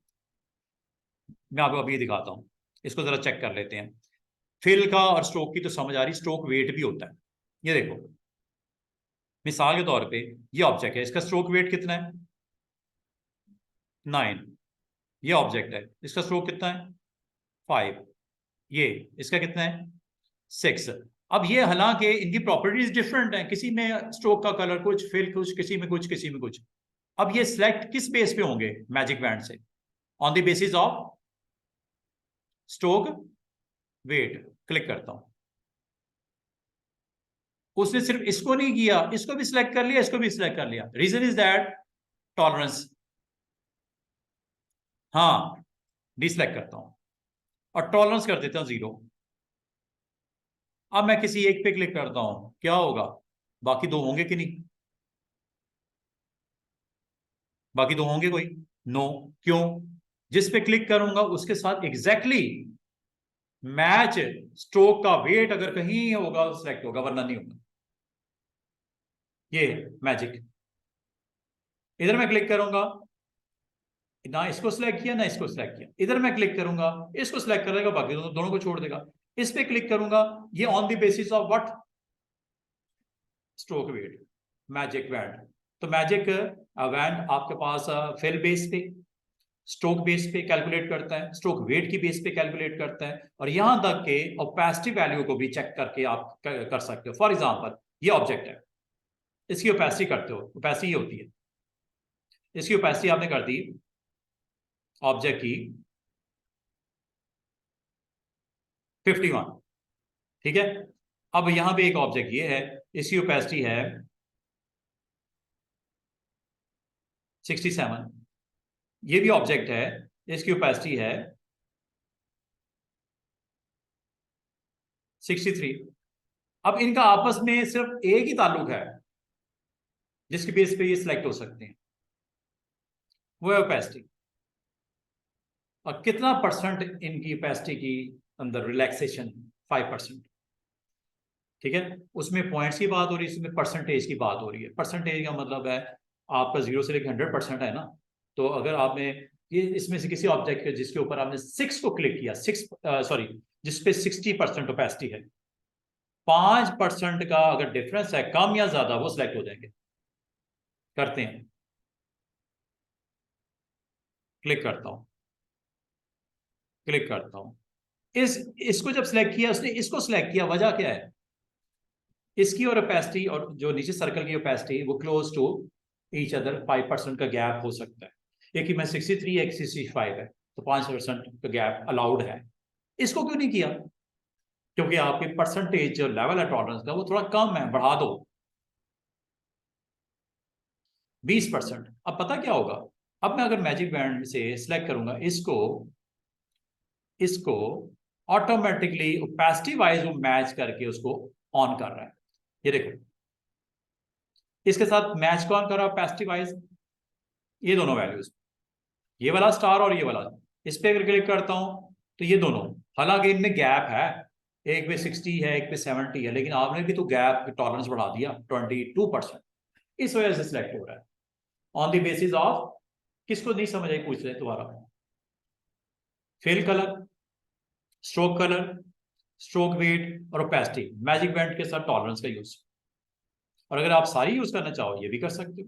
मैं आपको अभी दिखाता हूं, इसको जरा चेक कर लेते हैं। फिल का और स्ट्रोक की तो समझ आ रही, स्ट्रोक वेट भी होता है। ये देखो, मिसाल के तौर पे ये ऑब्जेक्ट है, इसका स्ट्रोक वेट कितना है, 9। ये ऑब्जेक्ट है, इसका स्ट्रोक कितना है, 5। ये इसका कितना है, 6। अब ये हालांकि इनकी प्रॉपर्टीज डिफरेंट हैं, किसी में स्ट्रोक का कलर कुछ, फिल कुछ, किसी में कुछ, किसी में कुछ। अब ये सिलेक्ट किस बेस पे होंगे मैजिक बैंड से, on the basis of stroke weight. Click करता हूं, उसने सिर्फ इसको नहीं किया, इसको भी सिलेक्ट कर लिया, इसको भी सिलेक्ट कर लिया। Reason is that tolerance. हाँ, डिसलेक्ट करता हूं और टॉलरेंस कर देता हूं 0। अब मैं किसी एक पे क्लिक करता हूं, क्या होगा, बाकी 2 होंगे कि नहीं, बाकी 2 होंगे कोई, नो। क्यों, जिस पे क्लिक करूंगा उसके साथ एग्जैक्टली मैच स्ट्रोक का वेट अगर कहीं होगा तो सिलेक्ट होगा, वरना नहीं होगा। ये मैजिक। इधर मैं क्लिक करूंगा, ना इसको सिलेक्ट किया ना इसको सिलेक्ट किया, इधर मैं क्लिक करूंगा, इसको सिलेक्ट कर देगा, बाकी दोनों को छोड़ देगा। इस पे क्लिक करूंगा, ये on the basis of what, stroke weight, magic wand. तो मैजिक बैंड आपके पास फिल बेस पे, स्ट्रोक बेस पे कैलकुलेट करता है, स्ट्रोक वेट की बेस पे कैलकुलेट करता है, और यहां तक के ओपेसिटी वैल्यू को भी चेक करके आप कर सकते हो। फॉर एग्जांपल ये ऑब्जेक्ट है, इसकी ओपेसिटी करते हो, ओपेसिटी होती है, इसकी ओपेसिटी आपने कर दी ऑब्जेक्ट की 51, ठीक है। अब यहां पे एक ऑब्जेक्ट ये है, इसकी ओपेसिटी है 67, ये भी ऑब्जेक्ट है, इसकी ओपेसिटी है 63। अब इनका आपस में सिर्फ एक ही ताल्लुक है जिसके बेस पे ये सिलेक्ट हो सकते हैं, वो है ओपेसिटी। और कितना परसेंट इनकी ओपेसिटी की अंदर रिलैक्सेशन, 5%, ठीक है। उसमें पॉइंट्स की बात हो रही है, इसमें परसेंटेज की बात हो रही है। परसेंटेज का मतलब है आपका 0 से लेकर 100% है ना, तो अगर आपने ये इसमें से किसी ऑब्जेक्ट के जिसके ऊपर आपने 6 को क्लिक किया, 6 सॉरी जिसपे 60% ओपेसिटी है, 5% का अगर डिफरेंस है कम या ज्यादा, वो सिलेक्ट हो जाएंगे। करते हैं, क्लिक करता हूं, क्लिक करता हूं। इसको जब सिलेक्ट किया उसने, इसको सिलेक्ट किया, वजह क्या है? इसकी और ओपेसिटी और जो नीचे सर्कल की ओपेसिटी वो क्लोज टू ईच अदर, 5% का गैप हो सकता है। एक ही में 63 एक 65 है, तो 5% का गैप अलाउड है। इसको क्यों नहीं किया? क्योंकि आपकी परसेंटेज जो लेवल है टॉलरेंस का वो थोड़ा कम है, बढ़ा दो 20%। अब पता क्या होगा, अब मैं अगर मैजिक बैंड से सिलेक्ट करूंगा इसको, इसको ऑटोमेटिकली ओपेसिटी वाइज वो मैच करके उसको ऑन कर रहा है। ये देखो, इसके साथ मैच कौन कर रहा है ओपेसिटी वाइज? ये दोनों वैल्यूज, ये वाला स्टार और ये वाला। इस पे अगर क्लिक करता हूं तो ये दोनों, हालांकि इनमें गैप है, एक पे 60 है एक पे 70 है, लेकिन आपने भी तो गैप टॉलरेंस बढ़ा दिया 22%। इस वजह से सिलेक्ट हो रहा है ऑन द बेसिस ऑफ, किसको नहीं समझ आई पूछ रहे दोबारा? Fill colour, stroke colour, stroke weight और ओपेसिटी, मैजिक बैंड के साथ टॉलरेंस का यूज। और अगर आप सारी यूज करना चाहो ये भी कर सकते हो।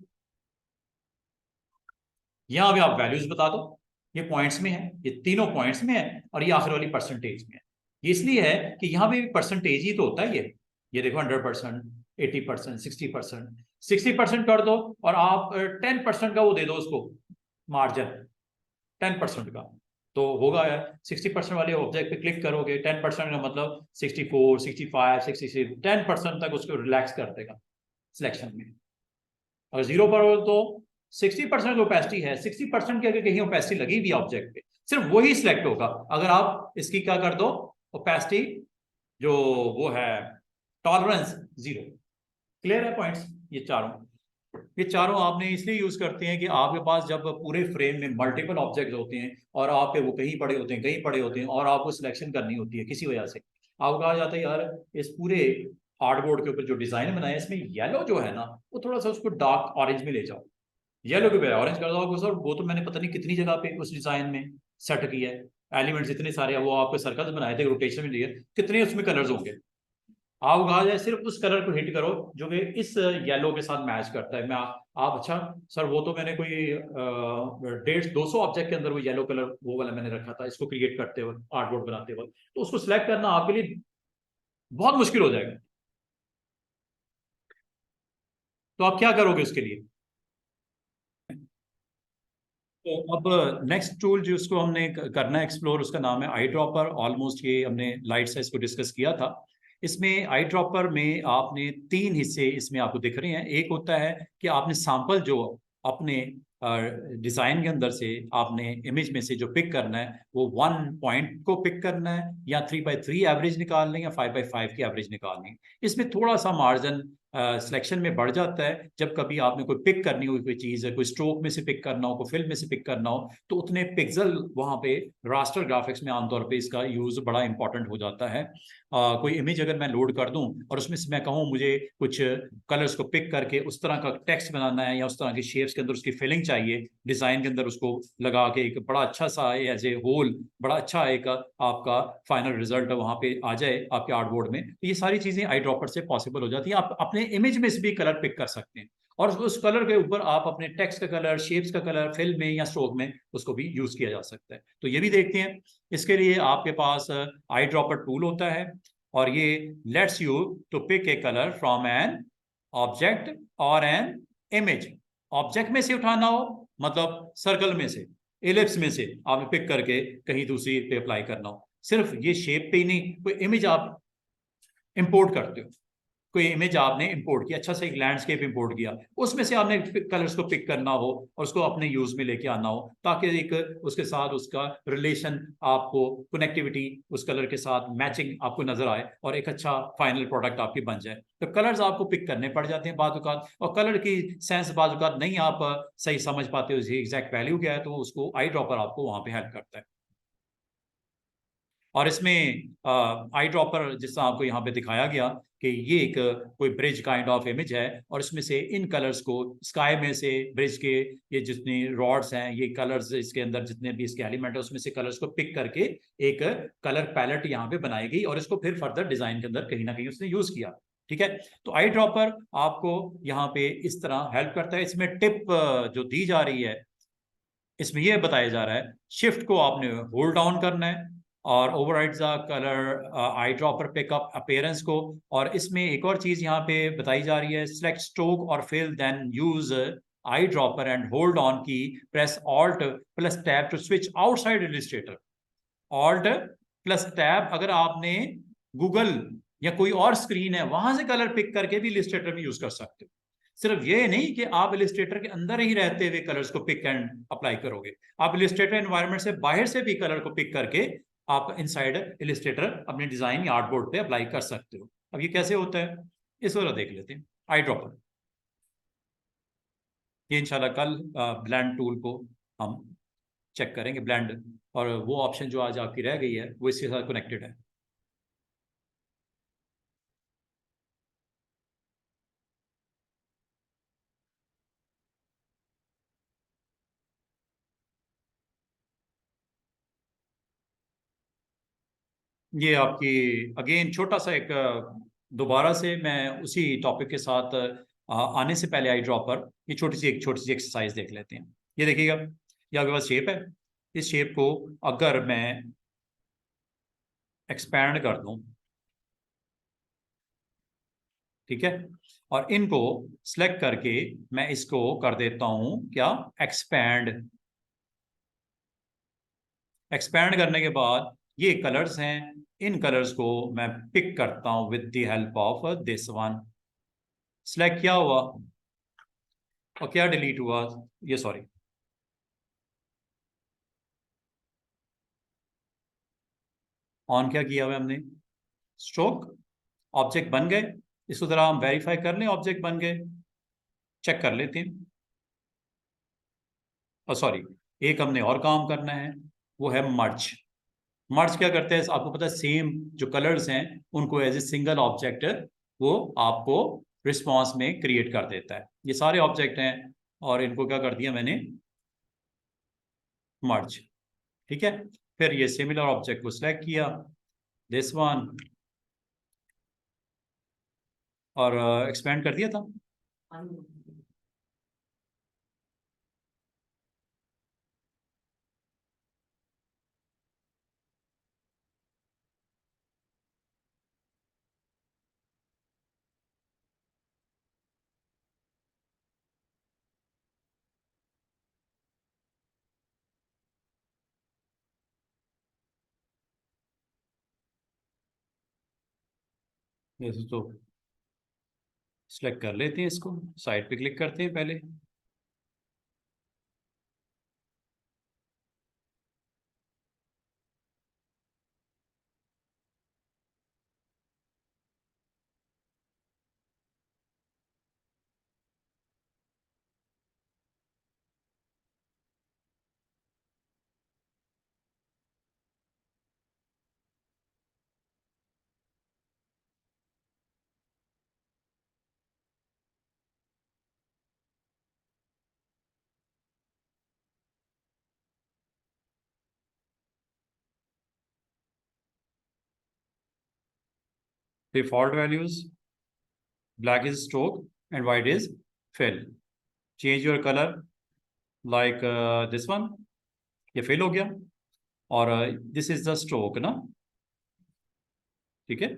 यहां भी आप वैल्यूज बता दो, ये पॉइंट्स में है, ये तीनों पॉइंट्स में है, और ये आखिर वाली परसेंटेज में है। ये इसलिए है कि यहां भी परसेंटेज ही तो होता है ये देखो 100%, 80%, 60%। 60% कर दो और आप 10% का वो दे दो उसको मार्जिन, 10% का, तो होगा यार 60% वाले ऑब्जेक्ट पे क्लिक करोगे, 10% का मतलब 64, 65, 66, 10% तक उसको रिलैक्स कर देगा सिलेक्शन में। अगर 0 पर हो तो 60% की ओपेसिटी है, 60% की अगर कहीं ओपेसिटी लगी हुई ऑब्जेक्ट पे, सिर्फ वही सिलेक्ट होगा। अगर आप इसकी क्या कर दो, ओपेसिटी जो वो है टॉलरेंस 0। क्लियर है पॉइंट्स? ये चारों आपने इसलिए यूज करते हैं कि आपके पास जब पूरे फ्रेम में मल्टीपल ऑब्जेक्ट होते हैं और आपके वो कहीं पड़े होते हैं कहीं पड़े होते हैं, और आपको सिलेक्शन करनी होती है किसी वजह से, आपको कहा जाता है यार इस पूरे हार्डबोर्ड के ऊपर जो डिजाइन बनाया है इसमें येलो जो है ना, वो थोड़ा सा उसको डार्क ऑरेंज में ले जाओ। येलो के बजाय ऑरेंज कर दो सर, वो तो मैंने पता नहीं कितनी जगह पे उस डिजाइन में सेट किया है, एलिमेंट्स इतने सारे, वो आपके सर्कल बनाए थे रोटेशन में लिए, कितने उसमें कलर्स होंगे। आप कहा जाए सिर्फ उस कलर को हिट करो जो कि इस येलो के साथ मैच करता है। मैं आप अच्छा सर वो तो मैंने कोई 150-200 ऑब्जेक्ट के अंदर वो येलो कलर वो वाला मैंने रखा था इसको क्रिएट करते वक्त, आर्टबोर्ड बनाते वक्त, तो उसको सिलेक्ट करना आपके लिए बहुत मुश्किल हो जाएगा। तो आप क्या करोगे उसके लिए? तो अब नेक्स्ट टूल जो उसको हमने करना है एक्सप्लोर, उसका नाम है आई ड्रॉपर। ऑलमोस्ट ये हमने लाइट साइज को डिस्कस किया था। इसमें आई ड्रॉपर में आपने 3 हिस्से इसमें आपको दिख रहे हैं। एक होता है कि आपने सैंपल जो अपने डिजाइन के अंदर से आपने इमेज में से जो पिक करना है वो 1 पॉइंट को पिक करना है, या 3x3 एवरेज निकालनी है, या 5x5 की एवरेज निकालनी है। इसमें थोड़ा सा मार्जिन सिलेक्शन में बढ़ जाता है जब कभी आपने कोई पिक करनी हो, कोई चीज़ है, कोई स्ट्रोक में से पिक करना हो, कोई फिल्म में से पिक करना हो, तो उतने पिक्सल वहां पे रास्टर ग्राफिक्स में आमतौर पे इसका यूज बड़ा इंपॉर्टेंट हो जाता है। कोई इमेज अगर मैं लोड कर दूं और उसमें से मैं कहूं मुझे कुछ कलर्स को पिक करके उस तरह का टेक्स्ट बनाना है, या उस तरह की शेप्स के अंदर उसकी फिलिंग चाहिए, डिजाइन के अंदर उसको लगा के एक बड़ा अच्छा सा एज ए होल बड़ा अच्छा एक आपका फाइनल रिजल्ट वहां पे आ जाए आपके आर्टबोर्ड में, तो ये सारी चीजें आई ड्रॉपर से पॉसिबल हो जाती हैं। आप अपने इमेज में से भी कलर पिक कर सकते हैं, और उस कलर के ऊपर आप अपने टेक्स्ट का कलर, शेप्स का कलर, फिल्म में या स्ट्रोक में उसको भी यूज किया जा सकता है। तो ये भी देखते हैं। इसके लिए आपके पास आई ड्रॉपर टूल होता है, और ये lets you to pick a colour from an object और एन इमेज। ऑब्जेक्ट में से उठाना हो मतलब सर्कल में से, एलिप्स में से आपने पिक करके कहीं दूसरी पे अप्लाई करना हो। सिर्फ ये शेप पे ही नहीं, कोई इमेज आप इंपोर्ट करते हो, कोई इमेज आपने इंपोर्ट किया, अच्छा सा एक लैंडस्केप इंपोर्ट किया, उसमें से आपने कलर्स को पिक करना हो और उसको अपने यूज में लेके आना हो, ताकि एक उसके साथ उसका रिलेशन आपको, कनेक्टिविटी उस कलर के साथ मैचिंग आपको नजर आए और एक अच्छा फाइनल प्रोडक्ट आपकी बन जाए। तो कलर्स आपको पिक करने पड़ जाते हैं बाज़-औक़ात, और कलर की सेंस बाज़-औक़ात नहीं आप सही समझ पाते हो एग्जैक्ट वैल्यू क्या है, तो उसको आई ड्रॉपर आपको वहां पे हेल्प करता है। और इसमें आई ड्रॉपर जिस तरह आपको यहाँ पे दिखाया गया कि ये एक कोई ब्रिज काइंड ऑफ इमेज है, और इसमें से इन कलर्स को स्काई में से ब्रिज के ये जितनी रॉड्स हैं, ये कलर्स इसके अंदर जितने भी इसके एलिमेंट है उसमें से कलर्स को पिक करके एक कलर पैलेट यहाँ पे बनाई गई, और इसको फिर फर्दर डिजाइन के अंदर कहीं ना कहीं उसने यूज किया। ठीक है, तो आई ड्रॉपर आपको यहाँ पे इस तरह हेल्प करता है। इसमें टिप जो दी जा रही है, इसमें यह बताया जा रहा है शिफ्ट को आपने होल्ड डाउन करना है और override the colour eye dropper pickup appearance को। और इसमें एक और चीज यहाँ पे बताई जा रही है, सिलेक्ट स्ट्रोक और fill then use eye dropper and hold on key, press Alt plus Tab to switch outside Illustrator. Alt plus Tab अगर आपने गूगल या कोई और स्क्रीन है वहां से कलर पिक करके भी इलस्ट्रेटर में यूज कर सकते हो। सिर्फ ये नहीं कि आप इलस्ट्रेटर के अंदर ही रहते हुए कलर्स को पिक एंड अप्लाई करोगे, आप इलस्ट्रेटर एनवायरनमेंट से बाहर से भी कलर को पिक करके आप इनसाइड इलस्ट्रेटर अपने डिजाइन या आर्टबोर्ड पे अप्लाई कर सकते हो। अब ये कैसे होता है इस वाला देख लेते हैं, आई ड्रॉपर। ये इंशाल्लाह कल ब्लेंड टूल को हम चेक करेंगे, ब्लेंड, और वो ऑप्शन जो आज आपकी रह गई है वो इसके साथ कनेक्टेड है। ये आपकी अगेन छोटा सा एक दोबारा से मैं उसी टॉपिक के साथ आने से पहले आई ड्रॉपर ये छोटी सी एक्सरसाइज देख लेते हैं। ये देखिएगा, ये आपके पास शेप है, इस शेप को अगर मैं एक्सपैंड कर दूं, ठीक है, और इनको सिलेक्ट करके मैं इसको कर देता हूं क्या, एक्सपैंड। एक्सपैंड करने के बाद ये कलर्स हैं, इन कलर्स को मैं पिक करता हूं with the help of this one. Select किया हुआ और क्या डिलीट हुआ, ये सॉरी, ऑन क्या किया हुआ हमने, स्ट्रोक, ऑब्जेक्ट बन गए। इसको जरा हम वेरीफाई कर लें, ऑब्जेक्ट बन गए, चेक कर लेते हैं। और सॉरी, एक हमने और काम करना है, वो है मर्ज। मर्ज क्या करते हैं आपको पता है, सेम जो कलर्स हैं उनको एज ए सिंगल ऑब्जेक्ट वो आपको रिस्पॉन्स में क्रिएट कर देता है। ये सारे ऑब्जेक्ट हैं और इनको क्या कर दिया मैंने, मर्ज। ठीक है, फिर ये सिमिलर ऑब्जेक्ट को सिलेक्ट किया, दिस वन, और एक्सपेंड कर दिया था। ये तो सिलेक्ट कर लेते हैं, इसको साइड पे क्लिक करते हैं पहले। Default values, black is stroke and white is fill. Change your colour like this one, ये फिल हो गया, और दिस इज द स्ट्रोक ना, ठीक है।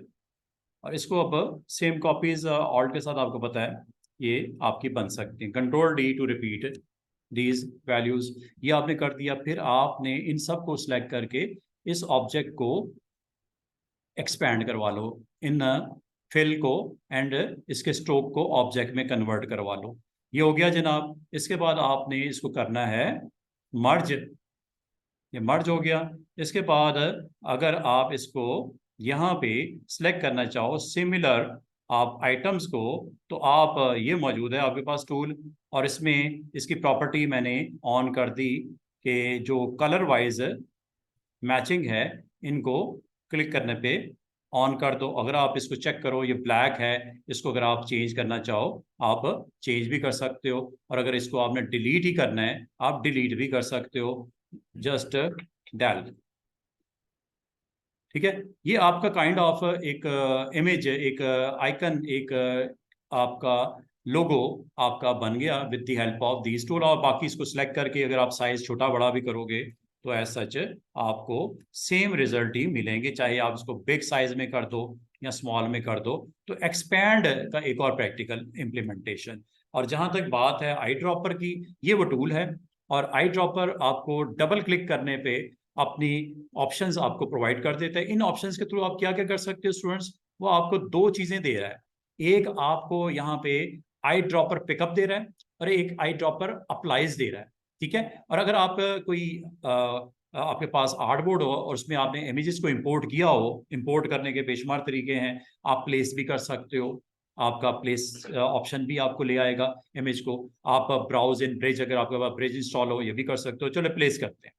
और इसको अब सेम कॉपीज ऑल्ट के साथ आपको पता है ये आपकी बन सकती हैं। Control D to repeat these values, ये आपने कर दिया। फिर आपने इन सब को सिलेक्ट करके इस ऑब्जेक्ट को एक्सपैंड करवा लो, इन फिल को एंड इसके स्ट्रोक को ऑब्जेक्ट में कन्वर्ट करवा लो। ये हो गया जनाब। इसके बाद आपने इसको करना है मर्ज, ये मर्ज हो गया। इसके बाद अगर आप इसको यहाँ पे सिलेक्ट करना चाहो सिमिलर आप आइटम्स को, तो आप ये मौजूद है आपके पास टूल, और इसमें इसकी प्रॉपर्टी मैंने ऑन कर दी कि जो कलर वाइज मैचिंग है इनको क्लिक करने पे ऑन कर दो। अगर आप इसको चेक करो ये ब्लैक है, इसको अगर आप चेंज करना चाहो आप चेंज भी कर सकते हो, और अगर इसको आपने डिलीट ही करना है आप डिलीट भी कर सकते हो, जस्ट डेल। ठीक है, ये आपका काइंड ऑफ एक इमेज, एक आइकन, एक आपका लोगो आपका बन गया with the help of these tool. और बाकी इसको सिलेक्ट करके अगर आप साइज छोटा बड़ा भी करोगे तो एज सच आपको सेम रिजल्ट ही मिलेंगे, चाहे आप इसको बिग साइज में कर दो या स्मॉल में कर दो। तो एक्सपैंड का एक और प्रैक्टिकल इम्प्लीमेंटेशन। और जहां तक बात है आई ड्रॉपर की, ये वो टूल है, और आई ड्रॉपर आपको डबल क्लिक करने पे अपनी ऑप्शंस आपको प्रोवाइड कर देता है। इन ऑप्शंस के थ्रू आप क्या क्या कर सकते हो स्टूडेंट्स, वो आपको दो चीजें दे रहा है। एक आपको यहाँ पे आई ड्रॉपर पिकअप दे रहा है, और एक आई ड्रॉपर अप्लाइज दे रहा है। ठीक है, और अगर आप कोई आपके पास आर्टबोर्ड हो और उसमें आपने इमेजेस को इंपोर्ट किया हो, इंपोर्ट करने के बेशुमार तरीके हैं, आप प्लेस भी कर सकते हो। आपका प्लेस ऑप्शन भी आपको ले आएगा इमेज को। आप ब्राउज इन ब्रिज, अगर आपके पास ब्रिज इंस्टॉल हो ये भी कर सकते हो। चलो प्लेस करते हैं।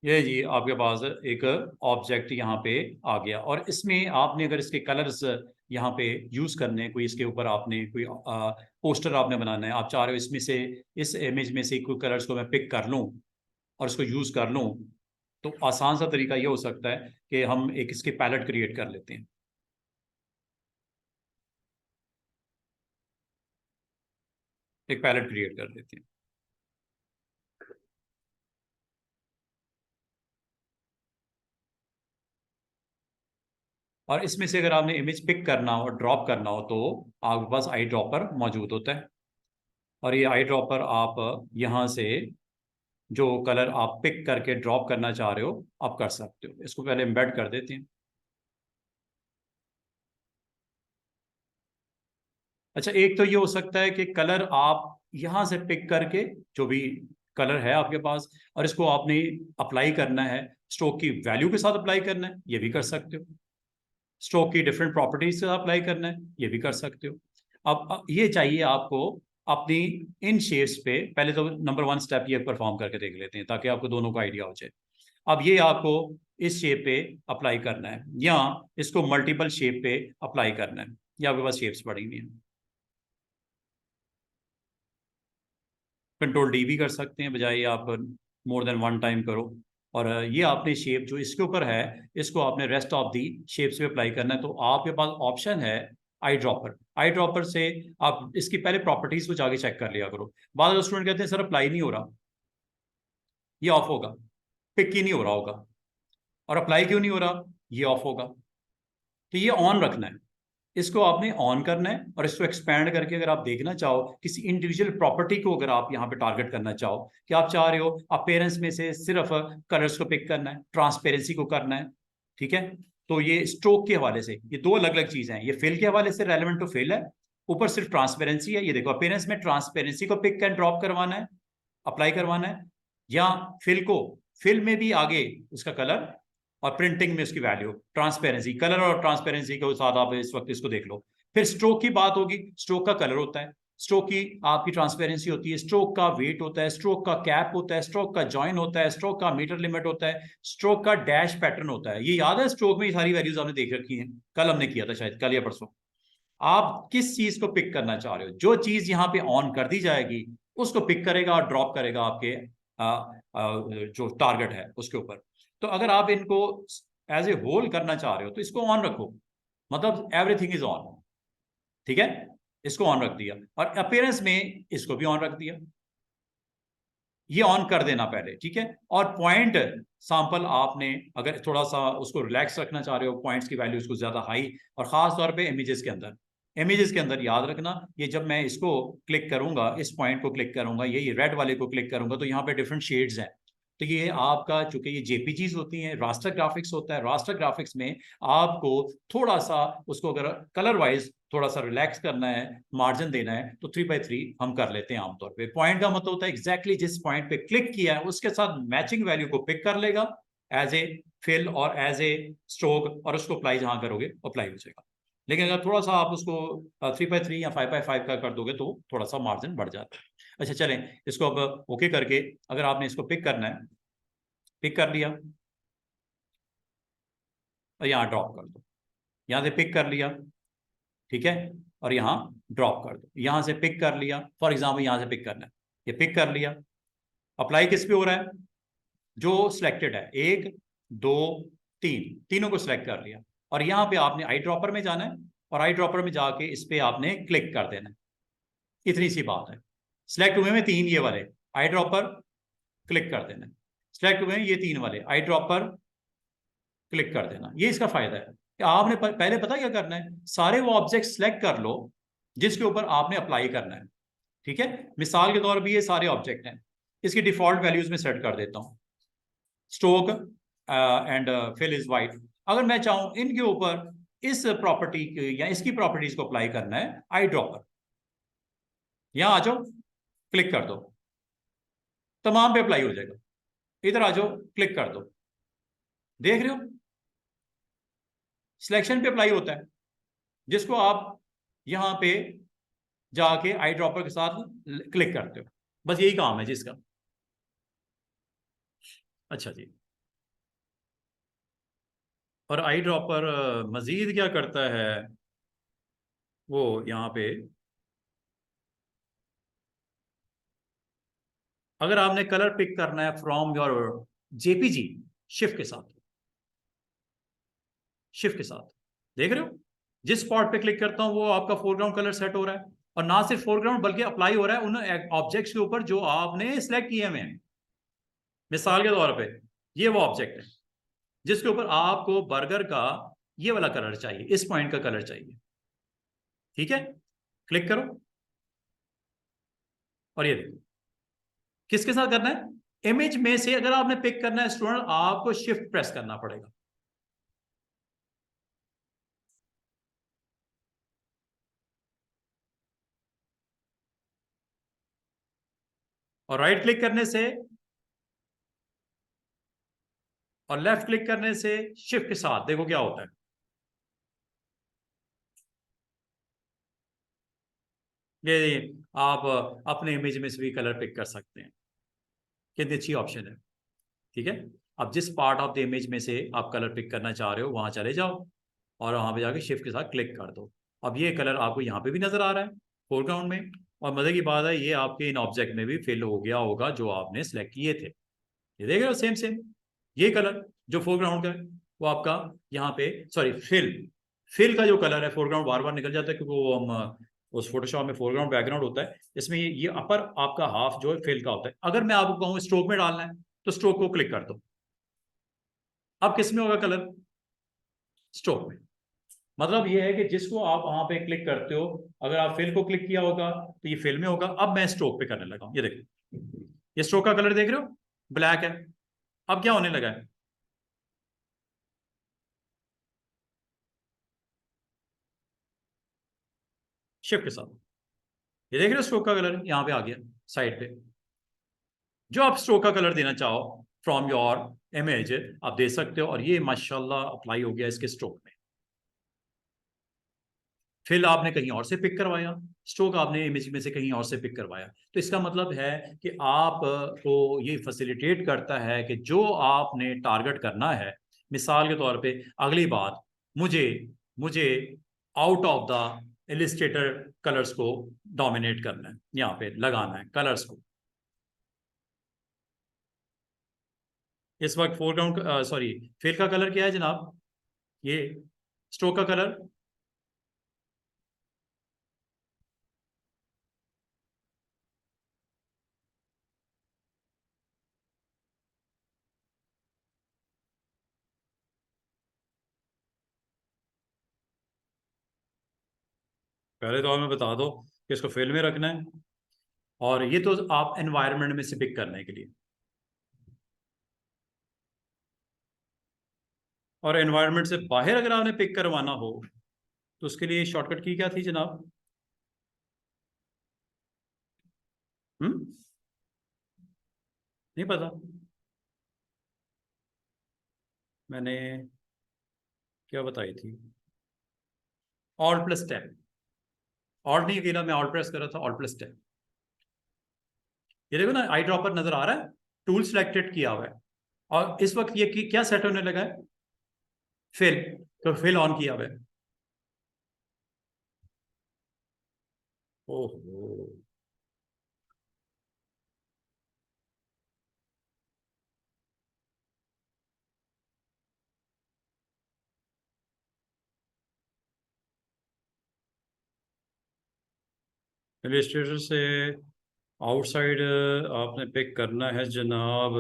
ये जी आपके पास एक ऑब्जेक्ट यहाँ पे आ गया, और इसमें आपने अगर इसके कलर्स यहाँ पे यूज करने हैं, कोई इसके ऊपर आपने कोई पोस्टर आपने बनाना है, आप चाह रहे हो इसमें से, इस इमेज में से कोई कलर्स को मैं पिक कर लूँ और इसको यूज कर लूँ, तो आसान सा तरीका ये हो सकता है कि हम एक इसके पैलेट क्रिएट कर लेते हैं। एक पैलेट क्रिएट कर लेते हैं, और इसमें से अगर आपने इमेज पिक करना हो, ड्रॉप करना हो, तो आपके पास आई ड्रॉपर मौजूद होता है। और ये आई ड्रॉपर आप यहाँ से जो कलर आप पिक करके ड्रॉप करना चाह रहे हो आप कर सकते हो। इसको पहले एम्बेड कर देते हैं। अच्छा, एक तो ये हो सकता है कि कलर आप यहां से पिक करके, जो भी कलर है आपके पास, और इसको आपने अप्लाई करना है, स्ट्रोक की वैल्यू के साथ अप्लाई करना है, ये भी कर सकते हो। स्ट्रोक की डिफरेंट प्रॉपर्टीज से अप्लाई करना है, ये भी कर सकते हो। अब ये चाहिए आपको अपनी इन शेप्स पे। पहले तो नंबर वन स्टेप ये परफॉर्म करके देख लेते हैं ताकि आपको दोनों का आइडिया हो जाए। अब ये आपको इस शेप पे अप्लाई करना है, या इसको मल्टीपल शेप पे अप्लाई करना है, या आपके पास शेप्स पड़ी हुई हैं। कंट्रोल डी भी कर सकते हैं, बजाय आप मोर देन वन टाइम करो। और ये आपने शेप जो इसके ऊपर है, इसको आपने रेस्ट ऑफ दी शेप्स पे अप्लाई करना है। तो आपके पास ऑप्शन है आई ड्रॉपर। आई ड्रॉपर से आप इसकी पहले प्रॉपर्टीज को जाके चेक कर लिया करो। बाद स्टूडेंट कहते हैं सर अप्लाई नहीं हो रहा, ये ऑफ होगा, पिक ही नहीं हो रहा होगा, और अप्लाई क्यों नहीं हो रहा, ये ऑफ होगा। तो ये ऑन रखना है, इसको आपने ऑन करना है। और इसको एक्सपैंड करके अगर आप देखना चाहो किसी इंडिविजुअल प्रॉपर्टी को, अगर आप यहाँ पे टारगेट करना चाहो कि आप चाह रहे हो अपेयरेंस में से सिर्फ कलर्स को पिक करना है, ट्रांसपेरेंसी को करना है, ठीक है, तो ये स्ट्रोक के हवाले से ये दो अलग अलग चीजें हैं। ये फिल के हवाले से रेलेवेंट टू फिल है, ऊपर सिर्फ ट्रांसपेरेंसी है। ये देखो अपेयरेंस में ट्रांसपेरेंसी को पिक एंड ड्रॉप करवाना है, अप्लाई करवाना है, या फिल को, फिल में भी आगे उसका कलर, और प्रिंटिंग में उसकी वैल्यू, ट्रांसपेरेंसी, कलर और ट्रांसपेरेंसी के साथ आप इस वक्त इसको देख लो। फिर स्ट्रोक की बात होगी, स्ट्रोक का कलर होता है, स्ट्रोक की आपकी ट्रांसपेरेंसी होती है, स्ट्रोक का वेट होता है, स्ट्रोक का कैप होता है, स्ट्रोक का जॉइन होता है, स्ट्रोक का मीटर लिमिट होता है, स्ट्रोक का डैश पैटर्न होता है। ये याद है, स्ट्रोक में ये सारी वैल्यूज आपने देख रखी हैं, कल हमने किया था शायद, कल या परसों। आप किस चीज को पिक करना चाह रहे हो, जो चीज यहाँ पे ऑन कर दी जाएगी उसको पिक करेगा और ड्रॉप करेगा आपके जो टारगेट है उसके ऊपर। तो अगर आप इनको एज ए होल करना चाह रहे हो तो इसको ऑन रखो, मतलब एवरीथिंग इज ऑन, ठीक है, इसको ऑन रख दिया। और अपीयरेंस में इसको भी ऑन रख दिया, ये ऑन कर देना पहले, ठीक है। और पॉइंट सैंपल आपने अगर थोड़ा सा उसको रिलैक्स रखना चाह रहे हो, पॉइंट्स की वैल्यू उसको ज्यादा हाई, और खास तौर पे इमेजेस के अंदर, इमेजेस के अंदर याद रखना, ये जब मैं इसको क्लिक करूंगा, इस पॉइंट को क्लिक करूंगा, ये रेड वाले को क्लिक करूंगा, तो यहाँ पे डिफरेंट शेड्स हैं। तो ये आपका, चूंकि ये जेपीजीज होती हैं, रास्टर ग्राफिक्स होता है, रास्टर ग्राफिक्स में आपको थोड़ा सा उसको अगर कलर वाइज थोड़ा सा रिलैक्स करना है, मार्जिन देना है, तो 3x3 हम कर लेते हैं आमतौर पे। पॉइंट का मतलब होता है एग्जैक्टली जिस पॉइंट पे क्लिक किया है उसके साथ मैचिंग वैल्यू को पिक कर लेगा एज ए फिल और एज ए स्ट्रोक, और उसको अप्लाई जहां करोगे अप्लाई हो जाएगा। लेकिन अगर थोड़ा सा आप उसको 3x3 या 5x5 का कर दोगे तो थोड़ा सा मार्जिन बढ़ जाता है। अच्छा चलें, इसको अब ओके करके अगर आपने इसको पिक करना है, पिक कर लिया और यहाँ ड्रॉप कर दो, यहाँ से पिक कर लिया, ठीक है, और यहाँ ड्रॉप कर दो, यहाँ से पिक कर लिया, फॉर एग्जाम्पल यहाँ से पिक करना है, ये पिक कर लिया, अप्लाई किस पे हो रहा है, जो सिलेक्टेड है, 1 2 3, तीनों को सिलेक्ट कर लिया, और यहाँ पे आपने आई ड्रॉपर में जाना है, और आई ड्रॉपर में जाके इस पे आपने क्लिक कर देना है। इतनी सी बात है। सिलेक्ट हुए में 3 ये वाले, आई ड्रॉपर क्लिक कर देना, सिलेक्ट हुए ये 3 वाले, आई ड्रॉपर क्लिक कर देना। ये इसका फायदा है कि आपने पहले पता क्या करना है, सारे वो ऑब्जेक्ट सिलेक्ट कर लो जिसके ऊपर आपने अप्लाई करना है, ठीक है। मिसाल के तौर पर ये सारे ऑब्जेक्ट हैं, इसकी डिफॉल्ट वैल्यूज में सेट कर देता हूं, stroke and fill is white. अगर मैं चाहूं इनके ऊपर इस प्रॉपर्टी या इसकी प्रॉपर्टीज को अप्लाई करना है, आई ड्रॉपर, यहां आ जाओ, क्लिक कर दो, तमाम पे अप्लाई हो जाएगा। इधर आ जाओ, क्लिक कर दो, देख रहे हो सिलेक्शन पे अप्लाई होता है, जिसको आप यहां पे जाके आई ड्रॉपर के साथ क्लिक करते हो। बस यही काम है जिसका। अच्छा जी, और आई ड्रॉपर मजीद क्या करता है, वो यहाँ पे अगर आपने कलर पिक करना है फ्रॉम योर जेपीजी, शिफ्ट के साथ, शिफ्ट के साथ, देख रहे हो जिस स्पॉट पे क्लिक करता हूं वो आपका फोरग्राउंड कलर सेट हो रहा है, और ना सिर्फ फोरग्राउंड बल्कि अप्लाई हो रहा है उन ऑब्जेक्ट्स के ऊपर जो आपने सिलेक्ट किए हुए हैं। मिसाल के तौर पे ये वो ऑब्जेक्ट है जिसके ऊपर आपको बर्गर का ये वाला कलर चाहिए, इस पॉइंट का कलर चाहिए, ठीक है, क्लिक करो, और ये देखो किसके साथ करना है, इमेज में से अगर आपने पिक करना है स्टूडेंट, आपको शिफ्ट प्रेस करना पड़ेगा, और राइट क्लिक करने से और लेफ्ट क्लिक करने से शिफ्ट के साथ देखो क्या होता है। ये आप अपने इमेज में से भी कलर पिक कर सकते हैं, कितनी अच्छी ऑप्शन है, ठीक है। अब जिस पार्ट ऑफ द इमेज में से आप कलर पिक करना चाह रहे हो वहां चले जाओ, और वहां पे जाके शिफ्ट के साथ क्लिक कर दो। अब ये कलर आपको यहाँ पे भी नजर आ रहा है फोरग्राउंड में, और मजे की बात है ये आपके इन ऑब्जेक्ट में भी फिल हो गया होगा जो आपने सेलेक्ट किए थे। ये देख रहे हो सेम सेम, ये कलर जो फोरग्राउंड का है वो आपका यहाँ पे, सॉरी फिल, फिल का जो कलर है, फोरग्राउंड बार बार निकल जाता है क्योंकि वो हम उस फोटोशॉप में फोरग्राउंड बैकग्राउंड होता है, इसमें ये अपर आपका हाफ जो है फिल का होता है। अगर मैं आपको कहूँ स्ट्रोक में डालना है तो स्ट्रोक को क्लिक कर दो, अब किस में होगा कलर, स्ट्रोक में। मतलब ये है कि जिसको आप वहां पे क्लिक करते हो, अगर आप फिल को क्लिक किया होगा तो ये फिल में होगा। अब मैं स्ट्रोक पे करने लगा हूं, ये देखो ये स्ट्रोक का कलर देख रहे हो, ब्लैक है। अब क्या होने लगा है, शिफ्ट के साथ, ये देख रहे हो स्ट्रोक का कलर यहाँ पे आ गया साइड पे। जो आप स्ट्रोक का कलर देना चाहो फ्रॉम योर इमेज आप दे सकते हो, और ये माशाल्लाह अप्लाई हो गया इसके स्ट्रोक में। फिल आपने कहीं और से पिक करवाया, स्ट्रोक आपने इमेज में से कहीं और से पिक करवाया, तो इसका मतलब है कि आप को ये फैसिलिटेट करता है कि जो आपने टारगेट करना है, मिसाल के तौर पे अगली बात, मुझे मुझे out of the Illustrator colours को डोमिनेट करना है, यहाँ पे लगाना है कलर्स को। इस वक्त फोरग्राउंड सॉरी फिल का कलर क्या है जनाब, ये स्ट्रोक का कलर, पहले तो हमें बता दो कि इसको फिल में रखना है, और ये तो आप एनवायरनमेंट में से पिक करने के लिए, और एनवायरनमेंट से बाहर अगर आपने पिक करवाना हो तो उसके लिए शॉर्टकट की क्या थी जनाब, हम्म, नहीं पता, मैंने क्या बताई थी, ऑल्ट प्लस टैब। ऑल्ट नहीं अकेला, मैं ऑल्ट प्रेस कर रहा था, ऑल्ट प्लस टैब। ये देखो ना, आई ड्रॉपर नजर आ रहा है, टूल सिलेक्टेड किया हुआ है, और इस वक्त ये क्या सेट होने लगा है, फिल। तो फिल ऑन किया हुआ है। ओहो, इलस्ट्रेटर से आउटसाइड आपने पिक करना है जनाब।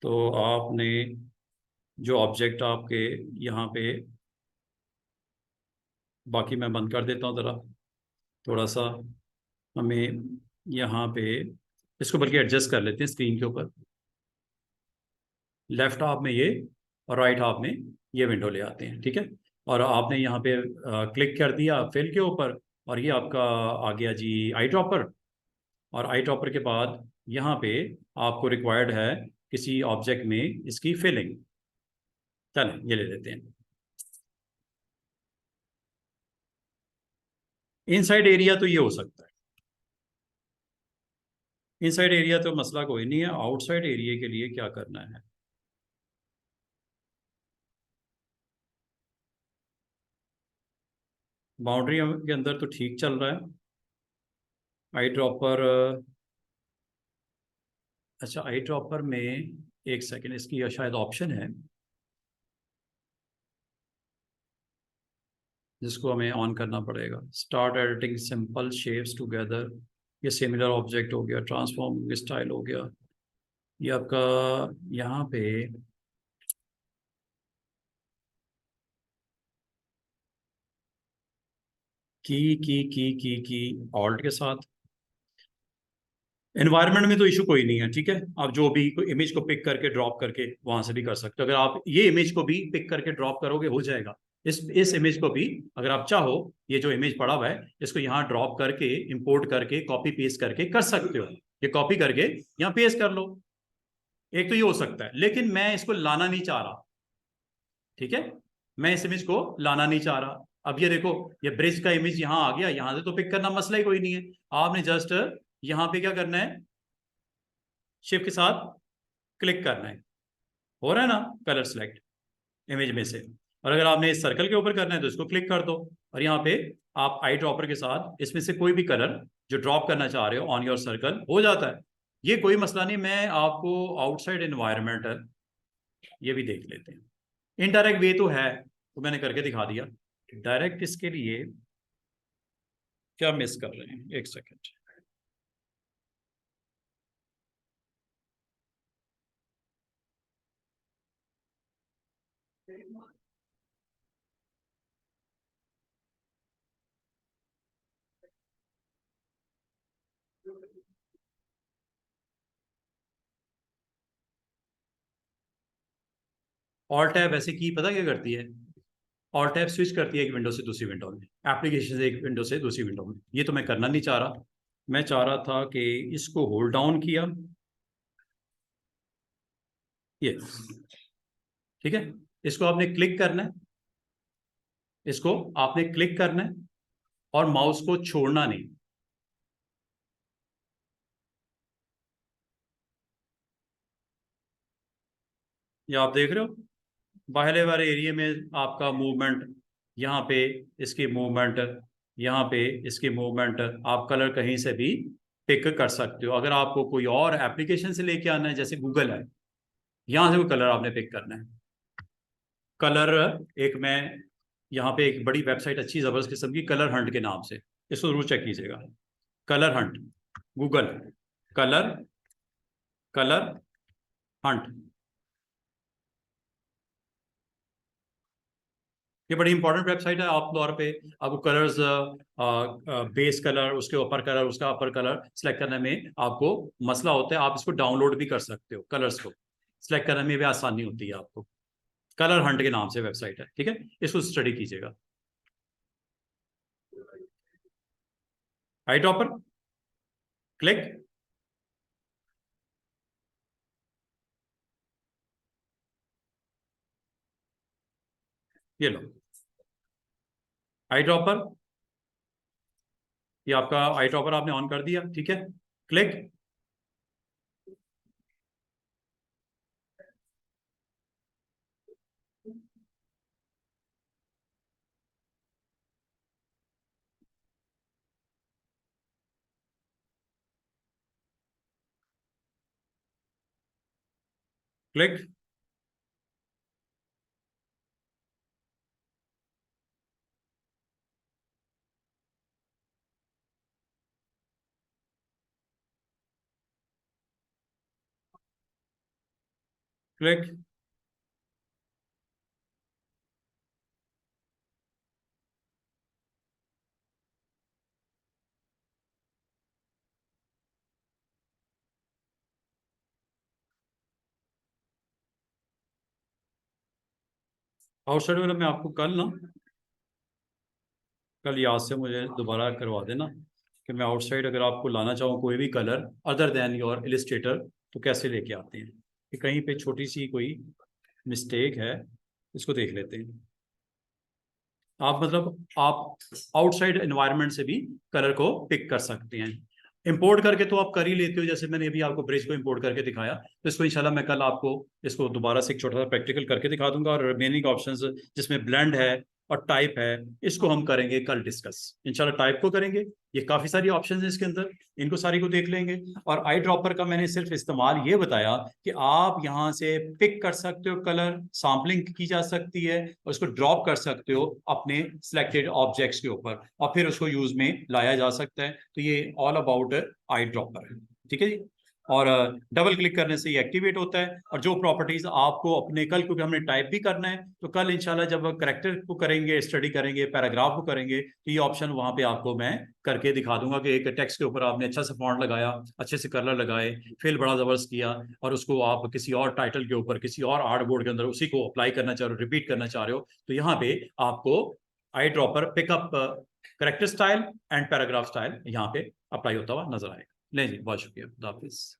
तो आपने जो ऑब्जेक्ट आपके यहाँ पे, बाकी मैं बंद कर देता हूँ ज़रा, थोड़ा सा हमें यहाँ पे इसको बल्कि एडजस्ट कर लेते हैं स्क्रीन के ऊपर। लेफ्ट हाफ में ये और राइट हाफ में ये विंडो ले आते हैं, ठीक है। और आपने यहाँ पे क्लिक कर दिया फिल के ऊपर, और ये आपका आ गया जी आई ड्रॉपर। और आई ड्रॉपर के बाद यहाँ पे आपको रिक्वायर्ड है किसी ऑब्जेक्ट में इसकी फिलिंग। चलें ये ले लेते हैं। इनसाइड एरिया तो ये हो सकता है, इनसाइड एरिया तो मसला कोई नहीं है। आउटसाइड एरिया के लिए क्या करना है, बाउंड्री के अंदर तो ठीक चल रहा है। आई ड्रॉपर, अच्छा आई ड्रॉपर में एक सेकेंड, इसकी शायद ऑप्शन है जिसको हमें ऑन करना पड़ेगा। Start editing simple shapes together, ये सिमिलर ऑब्जेक्ट हो गया, ट्रांसफॉर्म स्टाइल हो गया, ये आपका यहाँ पे की ऑल्ट के साथ। एनवायरनमेंट में तो इशू कोई नहीं है, ठीक है। आप जो भी इमेज को पिक करके ड्रॉप करके वहां से भी कर सकते हो। अगर आप ये इमेज को भी पिक करके ड्रॉप करोगे हो जाएगा। इस इमेज को भी अगर आप चाहो, ये जो इमेज पड़ा हुआ है इसको यहाँ ड्रॉप करके इंपोर्ट करके कॉपी पेस्ट करके कर सकते हो। ये कॉपी करके यहाँ पेस्ट कर लो, एक तो ये हो सकता है। लेकिन मैं इसको लाना नहीं चाह रहा, ठीक है। मैं इस इमेज को लाना नहीं चाह रहा। अब ये देखो, ये ब्रिज का इमेज यहाँ आ गया, यहाँ से तो पिक करना मसला ही कोई नहीं है। आपने जस्ट यहाँ पे क्या करना है, शिफ्ट के साथ क्लिक करना है, हो रहा है ना, कलर सेलेक्ट इमेज में से। और अगर आपने इस सर्कल के ऊपर करना है तो इसको क्लिक कर दो, और यहाँ पे आप आई ड्रॉपर के साथ इसमें से कोई भी कलर जो ड्रॉप करना चाह रहे हो ऑन योर सर्कल हो जाता है। ये कोई मसला नहीं। मैं आपको आउटसाइड एनवायरनमेंट ये भी देख लेते हैं। इनडायरेक्ट वे तो है, तो मैंने करके दिखा दिया। डायरेक्ट इसके लिए क्या मिस कर रहे हैं, एक सेकेंड। ऑल टैब ऐसे की पता क्या करती है, ऑल टैब स्विच करती है एक विंडो से दूसरी विंडो में, एप्लीकेशन से एक विंडो से दूसरी विंडो में। ये तो मैं करना नहीं चाह रहा। मैं चाह रहा था कि इसको होल्ड डाउन किया, ये ठीक है। इसको आपने क्लिक करना है, इसको आपने क्लिक करना है और माउस को छोड़ना नहीं। ये आप देख रहे हो, बाहर वाले एरिया में आपका मूवमेंट, यहाँ पे इसकी मूवमेंट, यहाँ पे इसकी मूवमेंट, आप कलर कहीं से भी पिक कर सकते हो। अगर आपको कोई और एप्लीकेशन से लेके आना है, जैसे गूगल है, यहाँ से कोई कलर आपने पिक करना है। कलर, एक मैं यहाँ पे एक बड़ी वेबसाइट अच्छी जबरदस्त किस्म की, कलर हंट के नाम से, इसको जरूर चेक कीजिएगा। Colour Hunt, Google colour, colour Hunt. ये बड़ी इंपॉर्टेंट वेबसाइट है। आप तौर पे आपको कलर्स, बेस कलर, उसके ऊपर कलर, उसका अपर कलर सेलेक्ट करने में आपको मसला होता है। आप इसको डाउनलोड भी कर सकते हो, कलर्स को सिलेक्ट करने में भी आसानी होती है आपको। कलर हंट के नाम से वेबसाइट है, ठीक है, इसको स्टडी कीजिएगा। आई ड्रॉपर क्लिक, ये लो आई ड्रॉपर, ये आपका आई ड्रॉपर आपने ऑन कर दिया, ठीक है, क्लिक। क्लिक। क्लिक। आउटसाइड वाला मैं आपको कल याद से मुझे दोबारा करवा देना कि मैं आउटसाइड अगर आपको लाना चाहूँ कोई भी colour other than your Illustrator तो कैसे लेके आते हैं, कि कहीं पे छोटी सी कोई मिस्टेक है, इसको देख लेते हैं। आप मतलब आप आउटसाइड एनवायरनमेंट से भी कलर को पिक कर सकते हैं। इंपोर्ट करके तो आप कर ही लेते हो, जैसे मैंने अभी आपको ब्रिज को इंपोर्ट करके दिखाया, तो इसको इंशाल्लाह मैं कल आपको इसको दोबारा से एक छोटा सा प्रैक्टिकल करके दिखा दूंगा, और रिमेनिंग ऑप्शंस जिसमें ब्लेंड है और टाइप है, इसको हम करेंगे कल डिस्कस इंशाल्लाह। टाइप को करेंगे, ये काफी सारी ऑप्शंस हैं इसके अंदर, इनको सारी को देख लेंगे। और आई ड्रॉपर का मैंने सिर्फ इस्तेमाल ये बताया कि आप यहाँ से पिक कर सकते हो कलर, सैम्पलिंग की जा सकती है और उसको ड्रॉप कर सकते हो अपने सिलेक्टेड ऑब्जेक्ट्स के ऊपर, और फिर उसको यूज में लाया जा सकता है। तो ये ऑल अबाउट आई ड्रॉपर है, ठीक है जी। और डबल क्लिक करने से ये एक्टिवेट होता है। और जो प्रॉपर्टीज आपको अपने कल, क्योंकि हमने टाइप भी करना है, तो कल इंशाल्लाह जब करेक्टर को करेंगे, स्टडी करेंगे, पैराग्राफ को करेंगे, तो ये ऑप्शन वहां पे आपको मैं करके दिखा दूंगा कि एक टेक्स्ट के ऊपर आपने अच्छा सा फॉन्ट लगाया, अच्छे से कलर लगाए, फिल बड़ा जबरदस्त किया, और उसको आप किसी और टाइटल के ऊपर, किसी और आर्ट बोर्ड के अंदर उसी को अप्लाई करना चाह रहे हो, रिपीट करना चाह रहे हो, तो यहाँ पे आपको eye dropper pickup character style and paragraph style यहाँ पे अप्लाई होता हुआ नजर आएगा। नहीं जी, बहुत शुक्रिया, खुदा हाफिज।